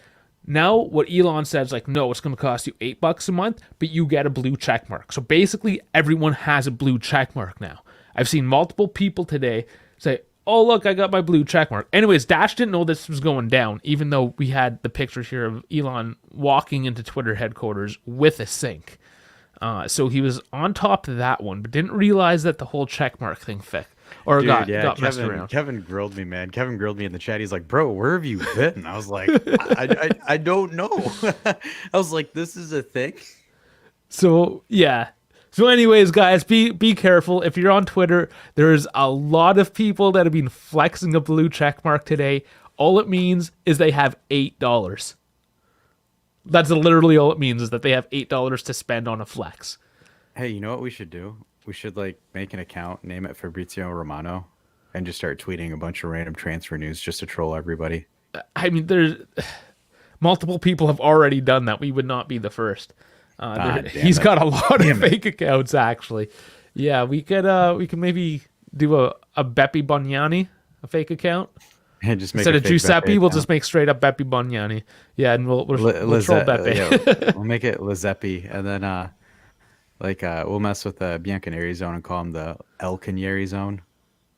Now what Elon says, like, no, it's going to cost you $8 a month, but you get a blue check mark. So basically everyone has a blue check mark now. I've seen multiple people today say, oh, look, I got my blue check mark. Anyways, Dash didn't know this was going down, even though we had the pictures here of Elon walking into Twitter headquarters with a sink. So he was on top of that one, but didn't realize that the whole check mark thing or Dude, got messed around. Kevin grilled me, man. Kevin grilled me in the chat. He's like, bro, where have you been? I was like, I don't know. I was like, this is a thing. So yeah. So anyways, guys, be careful. If you're on Twitter, there's a lot of people that have been flexing a blue check mark today. All it means is they have $8. That's literally all it means, is that they have $8 to spend on a flex. Hey, you know what we should do? We should like make an account, name it Fabrizio Romano, and just start tweeting a bunch of random transfer news just to troll everybody. I mean, there's multiple people have already done that. We would not be the first. He's got a lot of fake accounts, actually. Yeah, we could maybe do a Beppe Bognani, a fake account. And just make instead of Giuseppe, we'll account. just make straight up Beppe Bognani. Yeah, and we'll troll Beppe. Yeah, we'll make it Lizeppe, and then we'll mess with the Bianconeri zone and call him the El Canieri zone.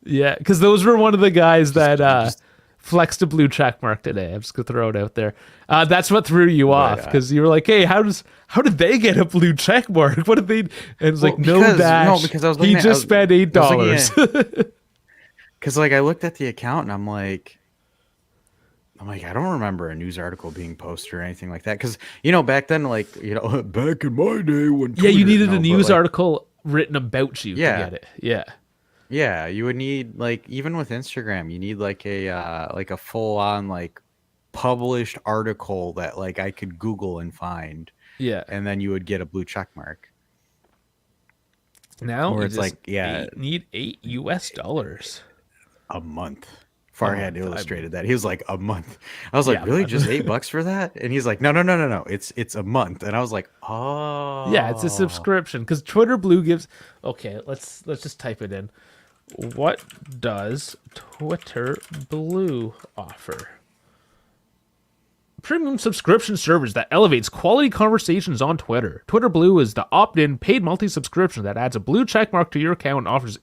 Yeah, because those were one of the guys that flexed a blue check mark today. I'm just gonna throw it out there. That's what threw you off, because you were like, "Hey, how did they get a blue check mark? What did they?" And it's like, because I was he just spent $8. Because like I looked at the account and I'm like, I don't remember a news article being posted or anything like that. Because back then, back in my day when you needed a news article written about you to get it. Yeah, you would need, like, even with Instagram, you need like a full on published article that I could Google and find. Yeah, and then you would get a blue check mark. Now or it's need $8 a month. Farhad illustrated that. He was like, a month. I was like, really? Just $8 for that? And he's like, no. It's a month. And I was like, oh. Yeah, it's a subscription. Because Twitter Blue gives. Okay, let's just type it in. What does Twitter Blue offer? Premium subscription service that elevates quality conversations on Twitter. Twitter Blue is the opt-in paid multi-subscription that adds a blue checkmark to your account and offers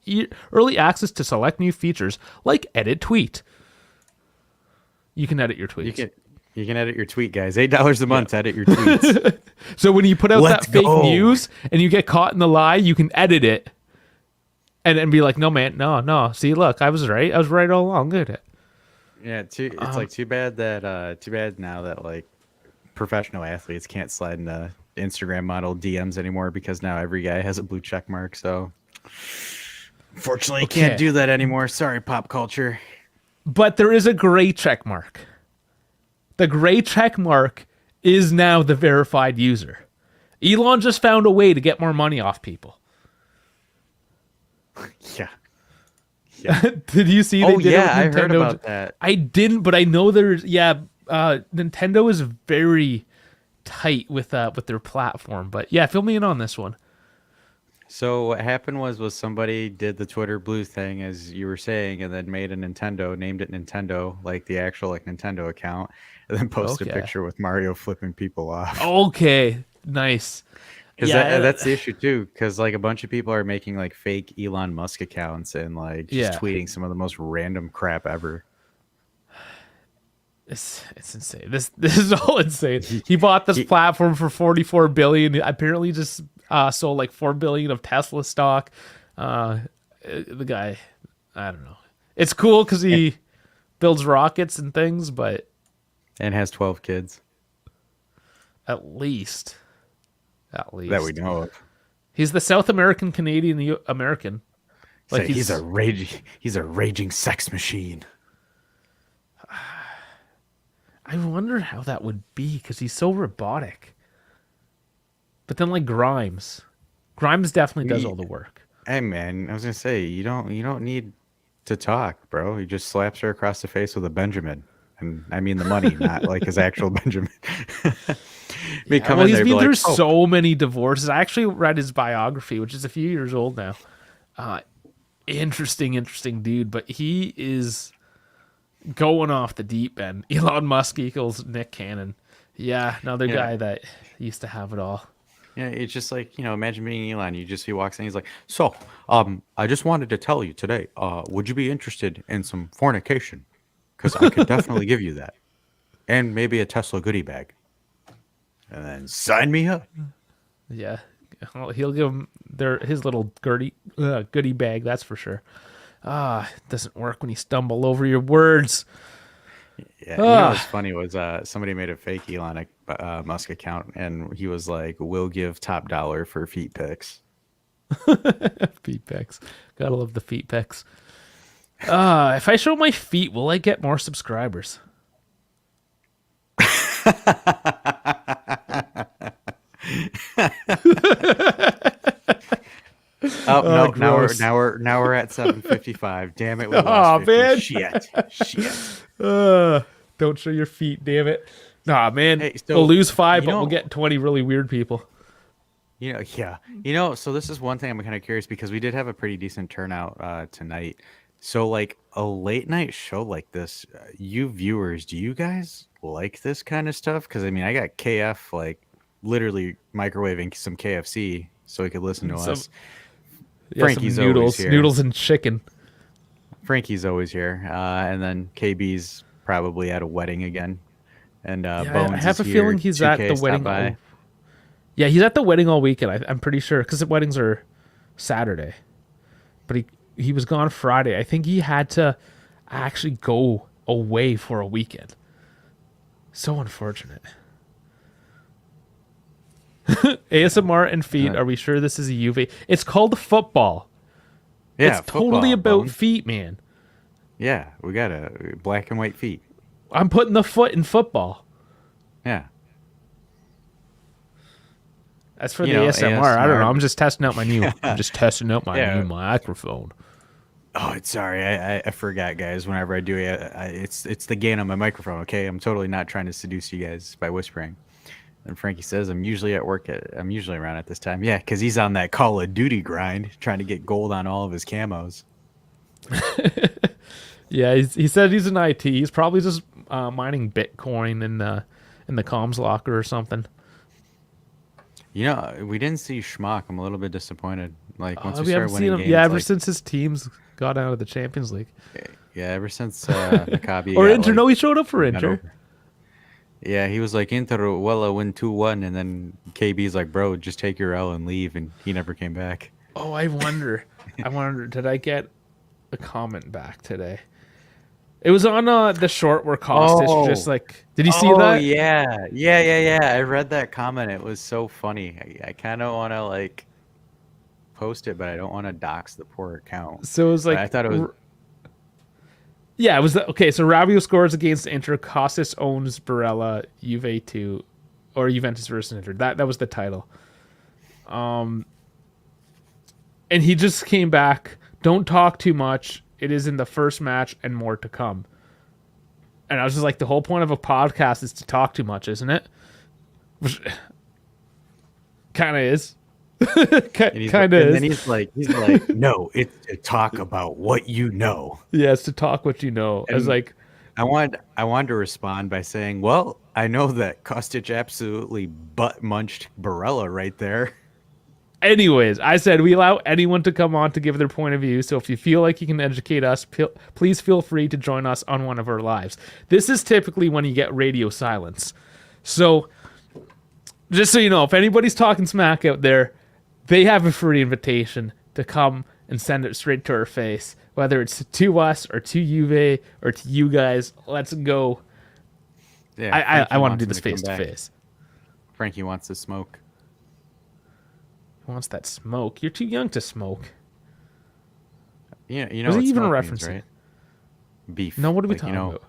early access to select new features like edit tweet. You can edit your tweets. You can edit your tweet, guys. $8 a month to edit your tweets. So when you put out that fake news and you get caught in the lie, you can edit it and be like, no, man, no. See, look, I was right. I was right all along. Good. Yeah, too bad now that professional athletes can't slide into Instagram model DMs anymore, because now every guy has a blue check mark. So unfortunately, you can't do that anymore. Sorry, pop culture. But there is a gray check mark. The gray check mark is now the verified user. Elon just found a way to get more money off people. Yeah. Did you see? Oh yeah, I heard about that. I didn't, but I know there's Nintendo is very tight with their platform. But yeah, fill me in on this one. So what happened was somebody did the Twitter Blue thing, as you were saying, and then made a Nintendo, named it Nintendo, like the actual Nintendo account, and then posted a picture with Mario flipping people off. Okay, nice. Because that's the issue too, because a bunch of people are making fake Elon Musk accounts and just tweeting some of the most random crap ever. It's insane. This is all insane. He bought this platform for $44 billion. Apparently, just sold $4 billion of Tesla stock. The guy, I don't know. It's cool because he builds rockets and things, and has 12 kids. At least that we know of. He's the South American Canadian American. He's a raging sex machine. I wonder how that would be, because he's so robotic. But then Grimes definitely does all the work. Hey man, I was gonna say you don't need to talk, bro. He just slaps her across the face with a Benjamin, and I mean the money, not his actual Benjamin. He's been through so many divorces. I actually read his biography, which is a few years old now. Interesting dude, but he is going off the deep end. Elon Musk equals Nick Cannon. Yeah, another guy that used to have it all. Yeah, it's just imagine being Elon. He walks in, he's like, so, I just wanted to tell you today, would you be interested in some fornication? Because I could definitely give you that. And maybe a Tesla goodie bag. And then sign me up. Yeah, well, he'll give him his little goodie bag, that's for sure. It doesn't work when you stumble over your words. Yeah, you know what's funny was somebody made a fake Elon Musk account, and he was like, "We'll give top dollar for feet pics." Feet pics. Gotta love the feet pics. If I show my feet, will I get more subscribers? Oh no! gross. Now we're at 7:55. Damn it! We lost 50. Man. Shit. Don't show your feet, damn it. Nah, man. Hey, so, we'll lose 5, you but know- we'll get 20 really weird people. Yeah. So this is one thing I'm kind of curious because we did have a pretty decent turnout tonight. So like a late night show like this, you viewers, do you guys like this kind of stuff? Because I mean, I got KF like literally microwaving some KFC so he could listen to us. Yeah, Frankie's some noodles, always here. noodles and chicken. Frankie's always here, and then KB's probably at a wedding again. And Bones I have is a here. feeling he's 2K at the stopped wedding. by. Yeah, he's at the wedding all weekend. I'm pretty sure because the weddings are Saturday, but he was gone Friday. I think he had to actually go away for a weekend. So unfortunate. ASMR and feet. Are we sure this is a UV? It's called football. Yeah, It's totally football, about Bones. feet, man. Yeah, we got a black and white feet. I'm putting the foot in football. Yeah. As for You the know, ASMR, I don't know. ASMR. I'm just testing out my new. I'm just testing out my Yeah. new microphone. Oh, it's sorry. I forgot, guys. Whenever I do it, it's the gain on my microphone. Okay, I'm totally not trying to seduce you guys by whispering. And Frankie says I'm usually at work. I'm usually around at this time. Yeah, because he's on that Call of Duty grind, trying to get gold on all of his camos. Yeah, he said he's in IT. He's probably just mining Bitcoin in the comms locker or something. You know, we didn't see Schmuck. I'm a little bit disappointed. Like once We we haven't started winning seen him. games, Yeah, ever like, since his teams got out of the Champions League. yeah, ever since Maccabi Or got, Inter. like, No, he showed up for got Inter. over. Yeah, he was like, Inter, well, win 2-1. And then KB's like, bro, just take your L and leave. And he never came back. Oh, I wonder. Did I get a comment back today? It was on the short where Kostic just like. Did you see that? Yeah. I read that comment. It was so funny. I kind of want to like post it, but I don't want to dox the poor account. So it was like. But I thought it was. Yeah, it was okay. So Rabiot scores against Inter. Kostic owns Barella. Juve 2, or Juventus versus Inter. That was the title. And he just came back. Don't talk too much. It is in the first match and more to come. And I was just like, the whole point of a podcast is to talk too much, isn't it? Which kind of is. Kind of is. And then he's like, no, it's to talk about what you know. Yeah, it's to talk what you know. I was And like, I wanted to respond by saying, well, I know that Kostic absolutely butt munched Barella right there. anyways, I said we allow anyone to come on to give their point of view. So if you feel like you can educate us, please feel free to join us on one of our lives. This is typically when you get radio silence. So just so you know, if anybody's talking smack out there, they have a free invitation to come and send it straight to our face, whether it's to us or to Juve or to you guys. Let's go. Yeah, I want to do him this come face to back. face. Frankie wants to smoke. Who wants that smoke? You're too young to smoke. Yeah, you know Was what he even smoke means, referencing? right? Beef. No, what are we Like, talking about?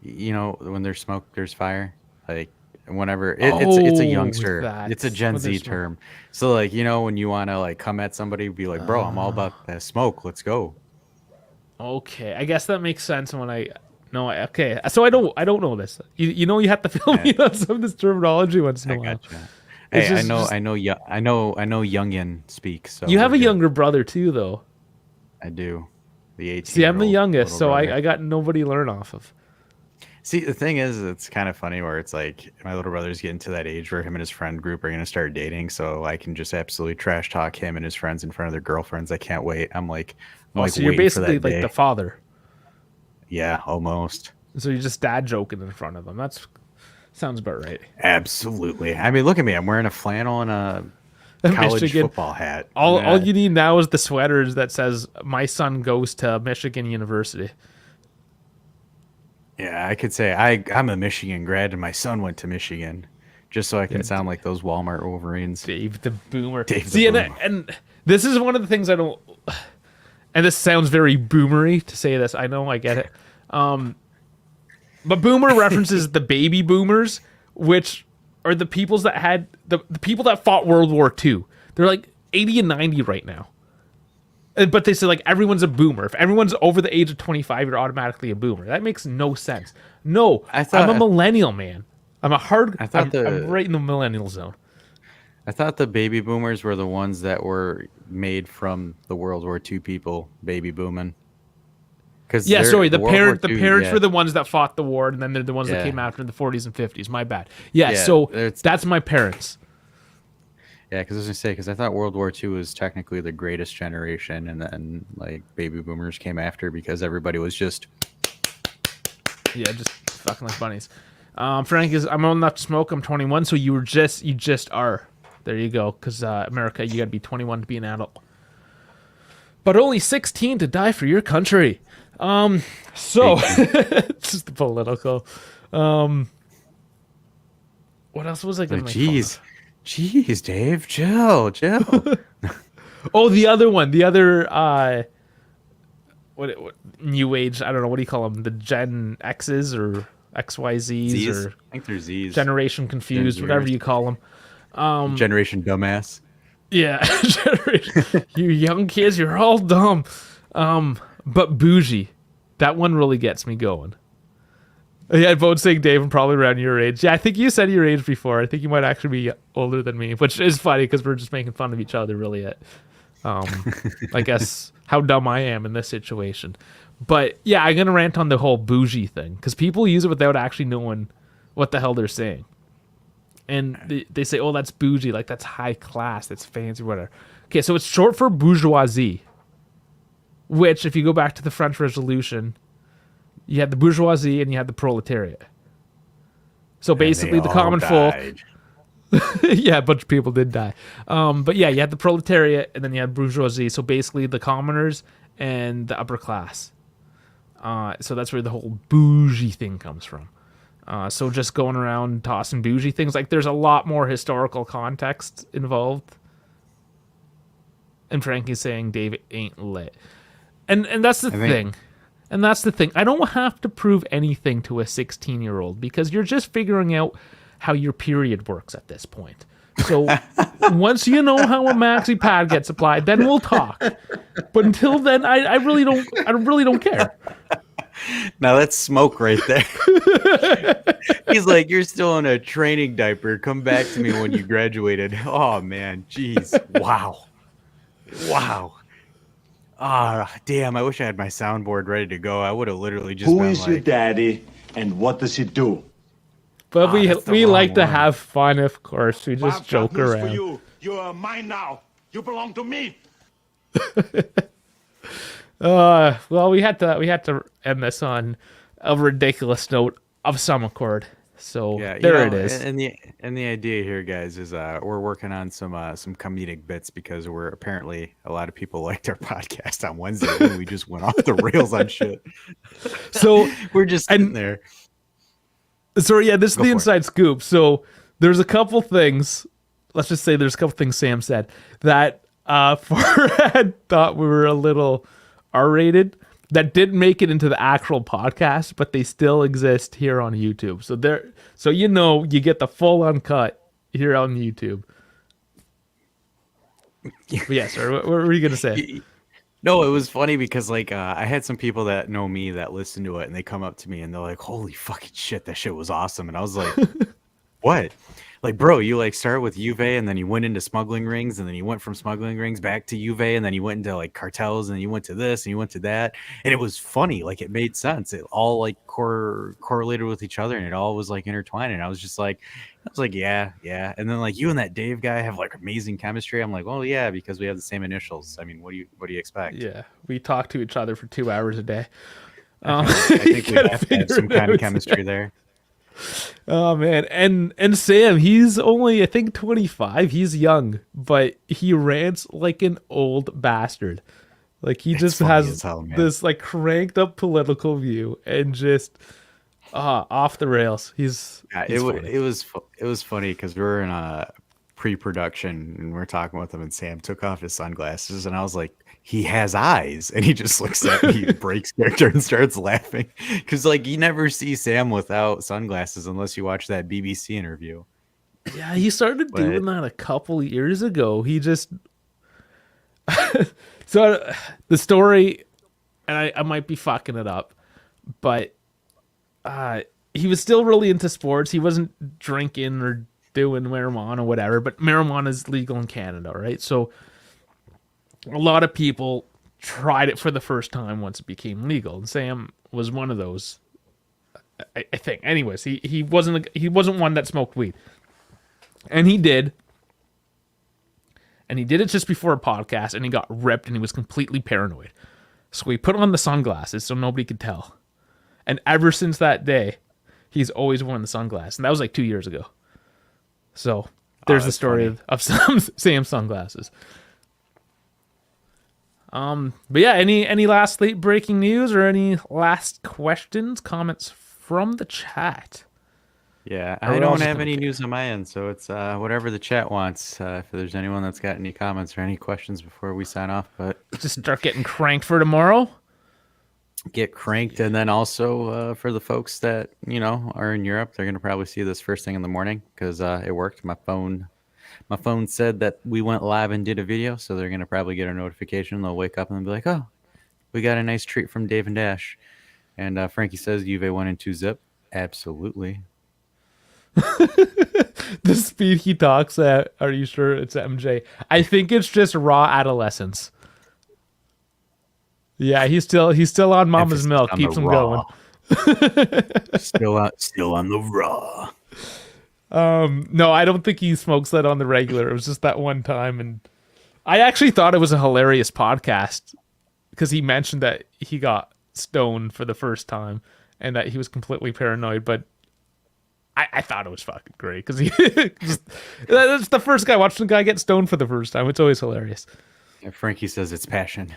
You know, when there's smoke, there's fire. Like whenever it's a youngster, that. it's a Gen When Z there's smoke. term. So like, you know, when you want to like come at somebody, be like, bro, I'm all about that smoke. Let's go. Okay, I guess that makes sense when I. No, okay. So I don't know this. You know, you have to fill me on some of this terminology once in a I while. gotcha. It's Hey, just- I know youngin speak. So You have we're a good. younger brother too, though. I do. The 18. See, I'm the youngest, so I I got nobody to learn off of. See, the thing is, it's kind of funny where it's like my little brother's getting to that age where him and his friend group are going to start dating. So I can just absolutely trash talk him and his friends in front of their girlfriends. I can't wait. I'm like So you're waiting for basically that like day. the father. Yeah, almost. So you're just dad joking in front of them. That's sounds about right. Absolutely. I mean, look at me. I'm wearing a flannel and a college Michigan football hat. all you need now is the sweaters that says my son goes to Michigan University. Yeah, I could say I'm a Michigan grad and my son went to Michigan, just so I can sound like those Walmart Wolverines. Dave the Boomer. Dave the See, Boomer. and this is one of the things I don't. And this sounds very boomery to say this. I know, I get it. But boomer references the baby boomers, which are the peoples that had the people that fought World War II. They're like 80 and 90 right now. But they say like everyone's a boomer. If everyone's over the age of 25, you're automatically a boomer. That makes no sense. No, I'm a millennial, man. I'm right in the millennial zone. I thought the baby boomers were the ones that were made from the World War II people baby booming. The parents were the ones that fought the war, and then they're the ones that came after in the 40s and 50s. My bad. So that's my parents. Yeah, because I was gonna say, because I thought World War II was technically the greatest generation, and then like baby boomers came after because everybody was just just fucking like bunnies. Frank is I'm old enough to smoke. I'm 21, so you just are. There you go. Because America, you got to be 21 to be an adult, but only 16 to die for your country. So it's just political. What else was I gonna make fun of? Jeez, Dave, chill. Oh, the other one, what new age? I don't know. What do you call them? The Gen X's or XYZs Z's? or I think they're Z's. Generation Confused, whatever you call them. Generation Dumbass. Yeah, generation. You young kids, you're all dumb. But bougie, that one really gets me going. Yeah, both saying Dave, I'm probably around your age. Yeah, I think you said your age before. I think you might actually be older than me, which is funny because we're just making fun of each other, really. I guess how dumb I am in this situation. But yeah, I'm going to rant on the whole bougie thing because people use it without actually knowing what the hell they're saying. And they say, oh, that's bougie, like that's high class, that's fancy, whatever. Okay, so it's short for bourgeoisie, which, if you go back to the French Revolution, you had the bourgeoisie and you had the proletariat. So basically, the common folk. Yeah, a bunch of people did die. But yeah, you had the proletariat and then you had bourgeoisie. So basically, the commoners and the upper class. So that's where the whole bougie thing comes from. So just going around tossing bougie things, like there's a lot more historical context involved. And Frankie's saying Dave ain't lit. And that's the thing. And that's the thing. I don't have to prove anything to a 16-year-old because you're just figuring out how your period works at this point. So once you know how a maxi pad gets applied, then we'll talk. But until then, I really don't care. Now that's smoke right there. He's like, you're still in a training diaper. Come back to me when you graduated. Oh man, jeez. Wow. Damn, I wish I had my soundboard ready to go. I would have literally just Who is your daddy and what does he do? But we like to have fun, of course. We just joke around. For you. You are mine now. You belong to me. Well, we had to end this on a ridiculous note of some accord. So yeah, it is. And the idea here, guys, is we're working on some comedic bits because we're apparently a lot of people liked our podcast on Wednesday when we just went off the rails on shit. So we're just sitting there. So yeah, this is the inside scoop. So there's a couple things. Let's just say there's a couple things Sam said that Farhad thought we were a little R-rated. That didn't make it into the actual podcast, but they still exist here on YouTube. So you get the full uncut here on YouTube. But yeah, sir. What were you gonna say? No, it was funny because like I had some people that know me that listen to it, and they come up to me and they're like, "Holy fucking shit, that shit was awesome!" And I was like, "What?" Like, bro, you like started with Juve and then you went into smuggling rings and then you went from smuggling rings back to Juve and then you went into like cartels and you went to this and you went to that. And it was funny. Like it made sense. It all like correlated with each other and it all was like intertwined. And I was like, yeah. And then like you and that Dave guy have like amazing chemistry. I'm like, well, yeah, because we have the same initials. I mean, what do you expect? Yeah. We talk to each other for 2 hours a day. I think we have to have some kind of chemistry there. Oh man, and Sam, he's only I think 25. He's young, but he rants like an old bastard. Like he just funny has as hell, man. this like cranked up political view and just off the rails. He's funny. It was funny because we were in a pre-production and we're talking with him, and Sam took off his sunglasses, and I was like, he has eyes, and he just looks at me, breaks character, and starts laughing because like you never see Sam without sunglasses unless you watch that BBC interview. Yeah, he started doing that a couple years ago. He just so the story, and I might be fucking it up, but he was still really into sports. He wasn't drinking or doing marijuana or whatever, but marijuana is legal in Canada, right? So a lot of people tried it for the first time once it became legal, and Sam was one of those. I think. Anyways, he wasn't one that smoked weed, and he did. And he did it just before a podcast, and he got ripped, and he was completely paranoid. So he put on the sunglasses so nobody could tell. And ever since that day, he's always worn the sunglasses. And that was like 2 years ago. So there's the story of some Sam sunglasses. But yeah, any last late breaking news or any last questions, comments from the chat? Yeah, I don't have any news on my end, so it's whatever the chat wants. If there's anyone that's got any comments or any questions before we sign off, but just start getting cranked for tomorrow. Get cranked, and then also for the folks that are in Europe, they're gonna probably see this first thing in the morning because it worked. My phone said that we went live and did a video, so they're gonna probably get a notification. They'll wake up and be like, "Oh, we got a nice treat from Dave and Dash." And Frankie says Juve 1-2 zip. Absolutely. The speed he talks at, are you sure it's MJ? I think it's just raw adolescence. Yeah, he's still on mama's milk, keeps him going. still on the raw. No, I don't think he smokes that on the regular. It was just that one time, and I actually thought it was a hilarious podcast because he mentioned that he got stoned for the first time and that he was completely paranoid, but I thought it was fucking great because that's the first guy watching a guy get stoned for the first time. It's always hilarious. Yeah, Frankie says it's passion.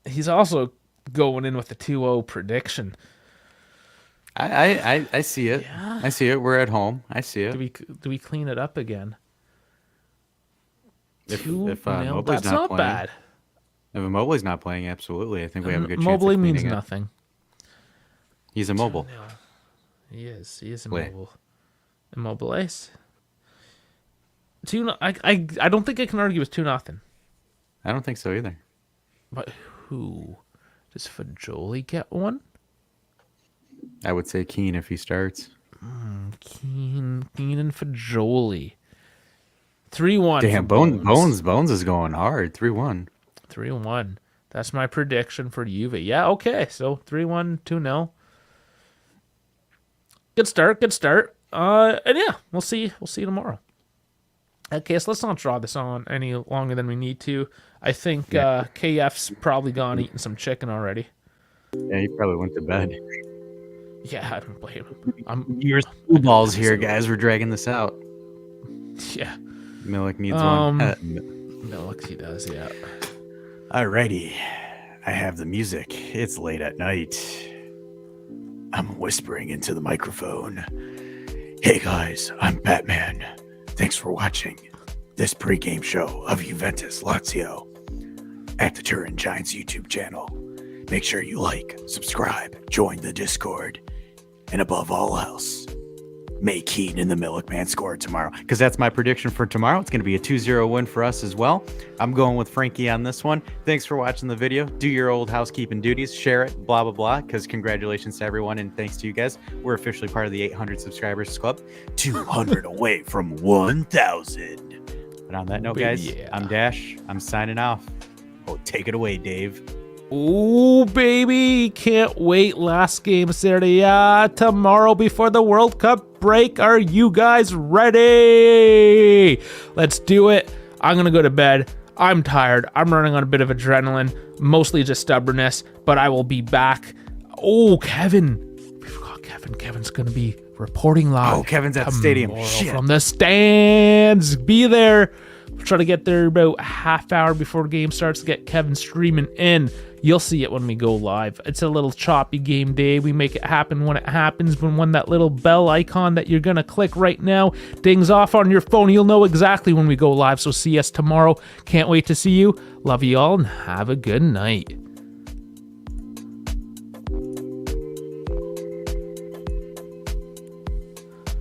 He's also going in with the 2-0 prediction. I see it. Yeah. I see it. We're at home. I see it. Do we clean it up again? If Mobley's that's not playing, bad. If Mobley's not playing, absolutely. I think we have a good chance. Mobley of means it. nothing. He's immobile. He is immobile. Immobiles. I don't think I can argue with 2-0. I don't think so either. But who? Does Fajoli get one? I would say Keane if he starts. Keane and Fajoli. 3-1. Damn, Bones is going hard. 3-1. 3-1. That's my prediction for Juve. Yeah, okay. So 3-1, 2-0. Good start. And yeah, we'll see you tomorrow. Okay, so let's not draw this on any longer than we need to. I think KF's probably gone eating some chicken already. Yeah, he probably went to bed. Yeah, I don't blame him. Your school balls here, guys. We're dragging this out. Yeah. Milik needs one. Milik, he does, yeah. Alrighty. I have the music. It's late at night. I'm whispering into the microphone. Hey guys, I'm Batman. Thanks for watching this pregame show of Juventus Lazio at the Turin Giants YouTube channel. Make sure you like, subscribe, join the Discord, and above all else, may Keane and the Milik Man score tomorrow. Because that's my prediction for tomorrow. It's going to be a 2-0 win for us as well. I'm going with Frankie on this one. Thanks for watching the video. Do your old housekeeping duties. Share it, blah, blah, blah. Because congratulations to everyone, and thanks to you guys. We're officially part of the 800 subscribers club. 200 away from 1,000. But on that note, guys, I'm Dash. I'm signing off. Oh, take it away, Dave. Ooh, baby. Can't wait. Last game, Serie A tomorrow before the World Cup break. Are you guys ready? Let's do it. I'm going to go to bed. I'm tired. I'm running on a bit of adrenaline, mostly just stubbornness, but I will be back. Oh, Kevin. We forgot Kevin's going to be reporting live. Oh, Kevin's at the stadium. tomorrow Shit. from the stands. Be there. We'll try to get there about a half hour before the game starts to get Kevin streaming in. You'll see it when we go live. It's a little choppy game day. We make it happen when it happens. When that little bell icon that you're going to click right now dings off on your phone, you'll know exactly when we go live. So see us tomorrow. Can't wait to see you. Love you all and have a good night.